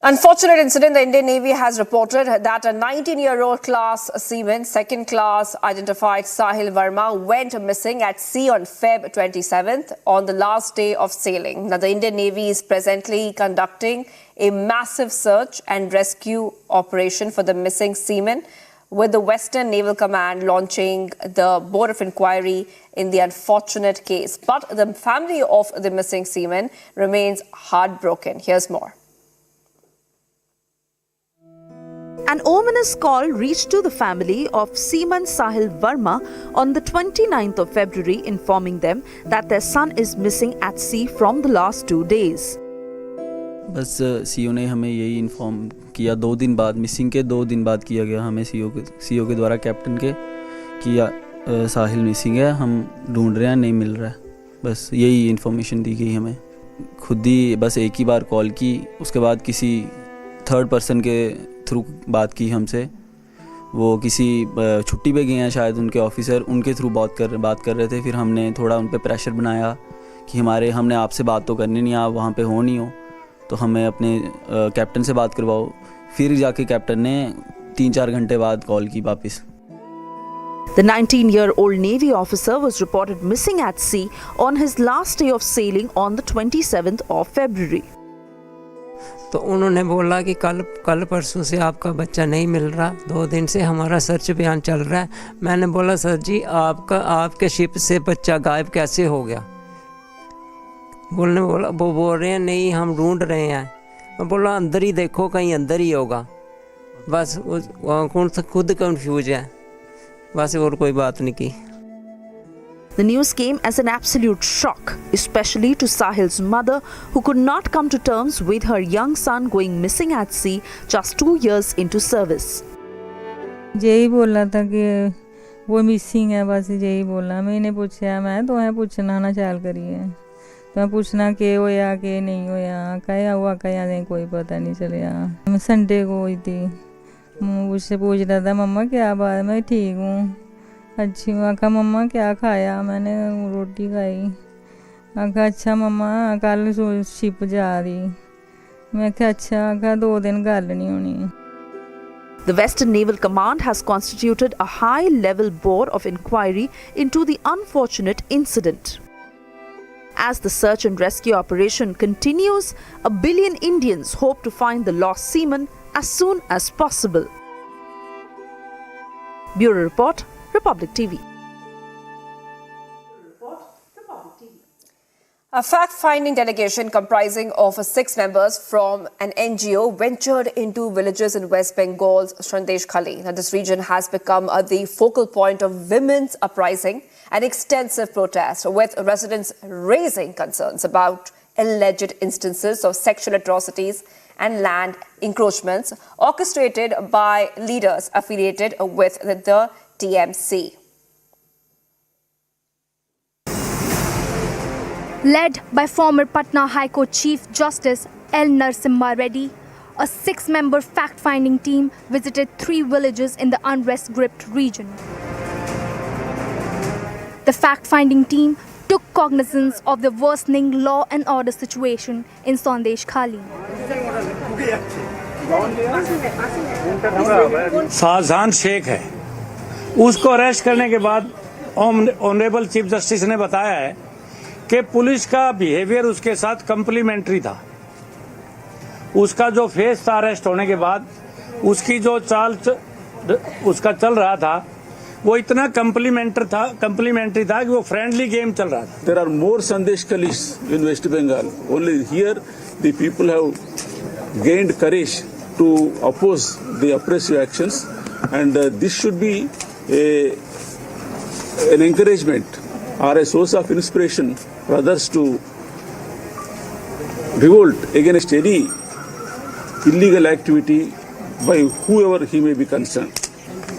S4: Unfortunate incident. The Indian Navy has reported that a 19-year-old class seaman, second class identified Sahil Verma, went missing at sea on Feb 27th on the last day of sailing. Now, the Indian Navy is presently conducting a massive search and rescue operation for the missing seaman, with the Western Naval Command launching the Board of Inquiry in the unfortunate case. But the family of the missing seaman remains heartbroken. Here's more.
S1: An ominous call reached to the family of Seaman Sahil Verma on the 29th of February, informing them that their son is missing at sea from the last 2 days.
S3: बस CO ने हमें यही inform किया 2 दिन बाद, missing के 2 दिन बाद किया गया हमें सीओ के द्वारा कैप्टन के किया साहिल मिसिंग है, हम ढूंढ रहे हैं, नहीं मिल रहा है। बस यही इन्फॉर्मेशन दी गई हमें। खुद ही बस एक ही बार कॉल की, उसके बाद किसी थर्ड पर्सन के थ्रू बात की हमसे। वो किसी छुट्टी पे गए हैं शायद उनके ऑफिसर, उनके थ्रू बात कर रहे थे। फिर हमने थोड़ा उन पे प्रेशर बनाया कि हमने आपसे बात तो करनी नहीं, आप वहाँ पे हो नहीं हो, तो हमें अपने कैप्टन से बात करवाओ। फिर जाके कैप्टन ने 3-4 घंटे बाद कॉल की वापस।
S1: The 19-year-old Navy officer was reported missing at sea on his last day of sailing on the 27th of February.
S7: तो उन्होंने बोला कि कल परसों से आपका बच्चा नहीं मिल रहा, 2 दिन से हमारा सर्च अभियान चल रहा है। मैंने बोला सर जी आपके शिप से बच्चा गायब कैसे हो गया? वो बोल रहे हैं नहीं हम ढूंढ रहे हैं। मैं बोला अंदर ही देखो, कहीं अंदर ही होगा। बस कौन सा खुद कंफ्यूज है, बस और कोई बात नहीं की।
S1: The news came as an absolute shock, especially to Sahil's mother, who could not come to terms with her young son going missing at sea just 2 years into service.
S21: यही बोला था कि वो मिसिंग है, बस यही बोला। मैंने पूछा, मैं तो है पूछना ना चाल करिए, तो पूछना के होया के नहीं होया, क्या हुआ क्या नहीं, कोई पता नहीं चलिया। मैं संडे को हुई थी, मुझसे पूछ रहा था मम्मा क्या बात, मैं ठीक हूँ, अच्छी। आखा मम्मा क्या खाया, मैंने रोटी खाई। आखा अच्छा मम्मा कल शिप जा रही, मैं क्या अच्छा। आखा 2 दिन गल नहीं होनी।
S1: The Western Naval Command has constituted a high-level board of inquiry into the unfortunate incident. As the search and rescue operation continues, 1 billion Indians hope to find the lost seaman as soon as possible. Bureau Report, Republic TV.
S4: A fact-finding delegation comprising of 6 members from an NGO ventured into villages in West Bengal's Sandeshkhali. Now, this region has become the focal point of women's uprising and extensive protest, with residents raising concerns about alleged instances of sexual atrocities and land encroachments orchestrated by leaders affiliated with the TMC.
S16: Led by former Patna High Court Chief Justice L. Narasimha Reddy, a 6-member fact-finding team visited 3 villages in the unrest-gripped region. The fact-finding team took cognizance of the worsening law and order situation in Sandeshkhali.
S23: Shah Jahan Sheikh है, उसको arrest करने के बाद honourable chief justice ने बताया है कि police का बिहेवियर उसके साथ कम्प्लीमेंट्री था। उसका जो फेस था अरेस्ट होने के बाद, उसकी जो चाल उसका चल रहा था, वो इतना कम्प्लीमेंट्री था कि वो फ्रेंडली गेम चल रहा था।
S26: There are more sandeshkhalis in West Bengal. Only here the people have gained courage to oppose the oppressive actions, and this should be an encouragement or a source of inspiration for others to revolt against any illegal activity by whoever he may be concerned.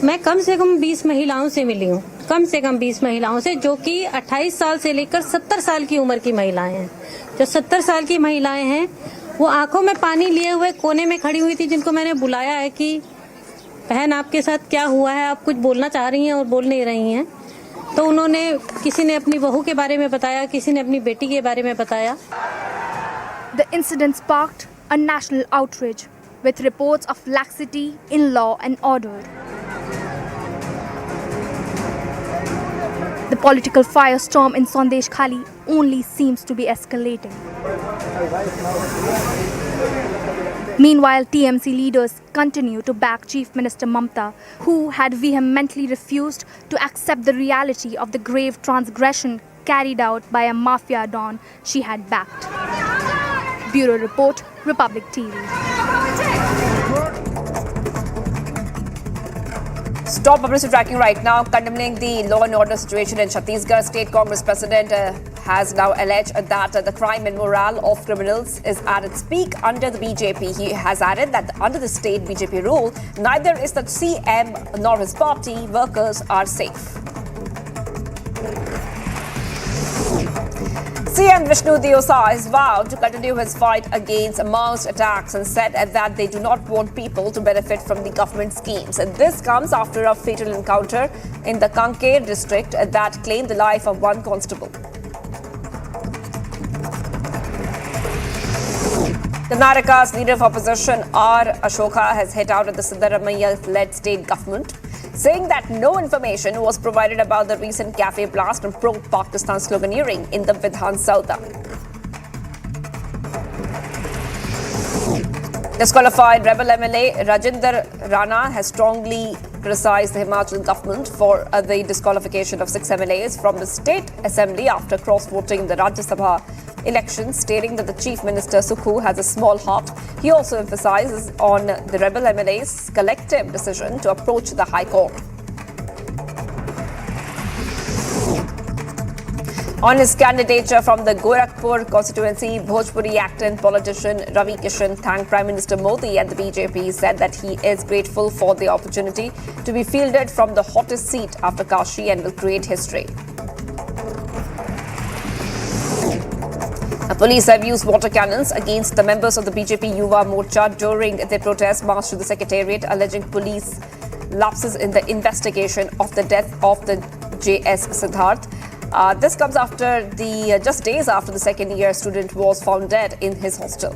S27: मैं कम से कम 20 महिलाओं से मिली हूँ, कम से कम 20 महिलाओं से, जो कि 28 साल से लेकर 70 साल की उम्र की महिलाएं हैं। जो 70 साल की महिलाएं हैं वो आंखों में पानी लिए हुए कोने में खड़ी हुई थी, जिनको मैंने बुलाया है कि बहन आपके साथ क्या हुआ है, आप कुछ बोलना चाह रही हैं और बोल नहीं रही हैं। तो उन्होंने, किसी ने अपनी बहू के बारे में बताया, किसी ने अपनी बेटी के बारे में बताया।
S16: The incident sparked a national outrage with reports of laxity in law and order. The political firestorm in Sandeshkhali only seems to be escalating. Meanwhile, TMC leaders continue to back Chief Minister Mamata, who had vehemently refused to accept the reality of the grave transgression carried out by a mafia don she had backed. Bureau Report, Republic TV.
S4: Stop publicity tracking right now, condemning the law and order situation in Chhattisgarh. State Congress President has now alleged that the crime and morale of criminals is at its peak under the BJP. He has added that under the state BJP rule, neither is the CM nor his party workers are safe. CM Vishnu Diosa has vowed to continue his fight against masked attacks and said that they do not want people to benefit from the government schemes. And this comes after a fatal encounter in the Kanker district that claimed the life of one constable. Karnataka's leader of opposition R. Ashoka has hit out at the Siddaramaiah-led state government, saying that no information was provided about the recent cafe blast and pro-Pakistan sloganeering in the Vidhan Saudha. Disqualified rebel MLA Rajinder Rana has strongly criticized the Himachal government for the disqualification of 6 MLAs from the state assembly after cross-voting in the Rajya Sabha elections, stating that the Chief Minister Sukhu has a small heart. He also emphasizes on the rebel MLA's collective decision to approach the High Court. On his candidature from the Gorakhpur constituency, Bhojpuri actor and politician Ravi Kishan thanked Prime Minister Modi and the BJP. He said that he is grateful for the opportunity to be fielded from the hottest seat after Kashi and will create history. Police have used water cannons against the members of the BJP Yuva Morcha during their protest march to the Secretariat, alleging police lapses in the investigation of the death of the JS Siddharth. This comes after just days after the second-year student was found dead in his hostel.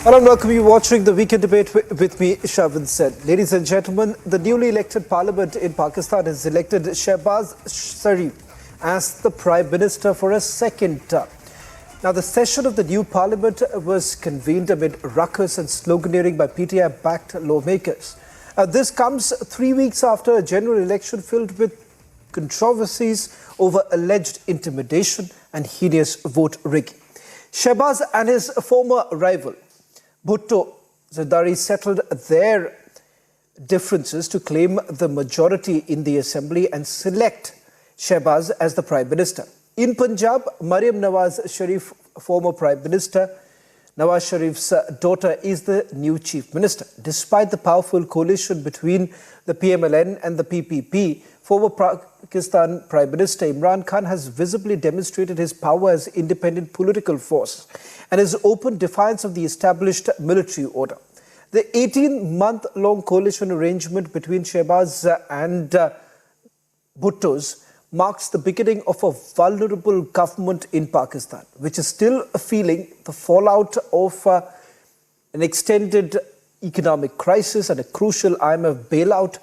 S6: Hello and welcome you watching the Weekend Debate with me, Sukhvinder Singh. Ladies and gentlemen, the newly elected parliament in Pakistan has elected Shehbaz Sharif as the Prime Minister for a second term. Now, the session of the new parliament was convened amid ruckus and sloganeering by PTI-backed lawmakers. This comes 3 weeks after a general election filled with controversies over alleged intimidation and hideous vote rigging. Shehbaz and his former rival, Bhutto Zardari, settled their differences to claim the majority in the assembly and select Shehbaz as the Prime Minister. In Punjab, Maryam Nawaz Sharif, former Prime Minister, Nawaz Sharif's daughter, is the new Chief Minister. Despite the powerful coalition between the PMLN and the PPP, former Pakistan Prime Minister Imran Khan has visibly demonstrated his power as independent political force and his open defiance of the established military order. The 18-month-long coalition arrangement between Shehbaz and Bhutto's marks the beginning of a vulnerable government in Pakistan, which is still feeling the fallout of an extended economic crisis and a crucial IMF bailout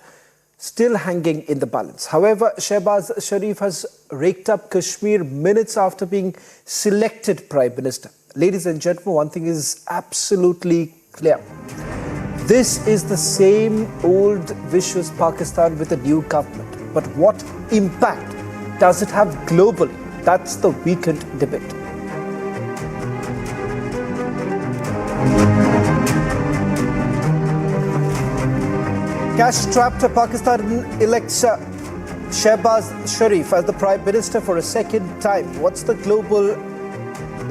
S6: still hanging in the balance. However, Shehbaz Sharif has raked up Kashmir minutes after being selected Prime Minister. Ladies and gentlemen, one thing is absolutely clear. This is the same old vicious Pakistan with a new government. But what impact does it have globally? That's the weekend debate. Cash-strapped Pakistan elects Shehbaz Sharif as the Prime Minister for a second time. What's the global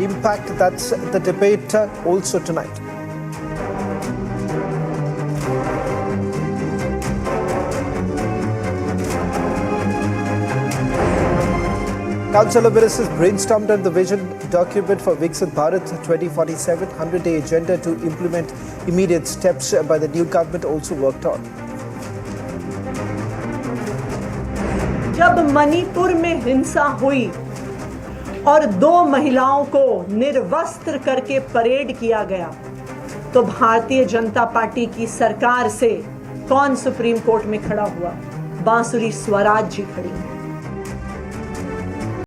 S6: impact? That's the debate also tonight. Council of Ministers brainstormed on the vision document for Viksit Bharat 2047, 100-day agenda to implement immediate steps by the new government also worked on.
S8: जब मणिपुर में हिंसा हुई और 2 महिलाओं को निर्वस्त्र करके parade किया गया, तो भारतीय जनता पार्टी की सरकार से कौन सुप्रीम कोर्ट में खड़ा हुआ? बांसुरी स्वराज जी खड़ी।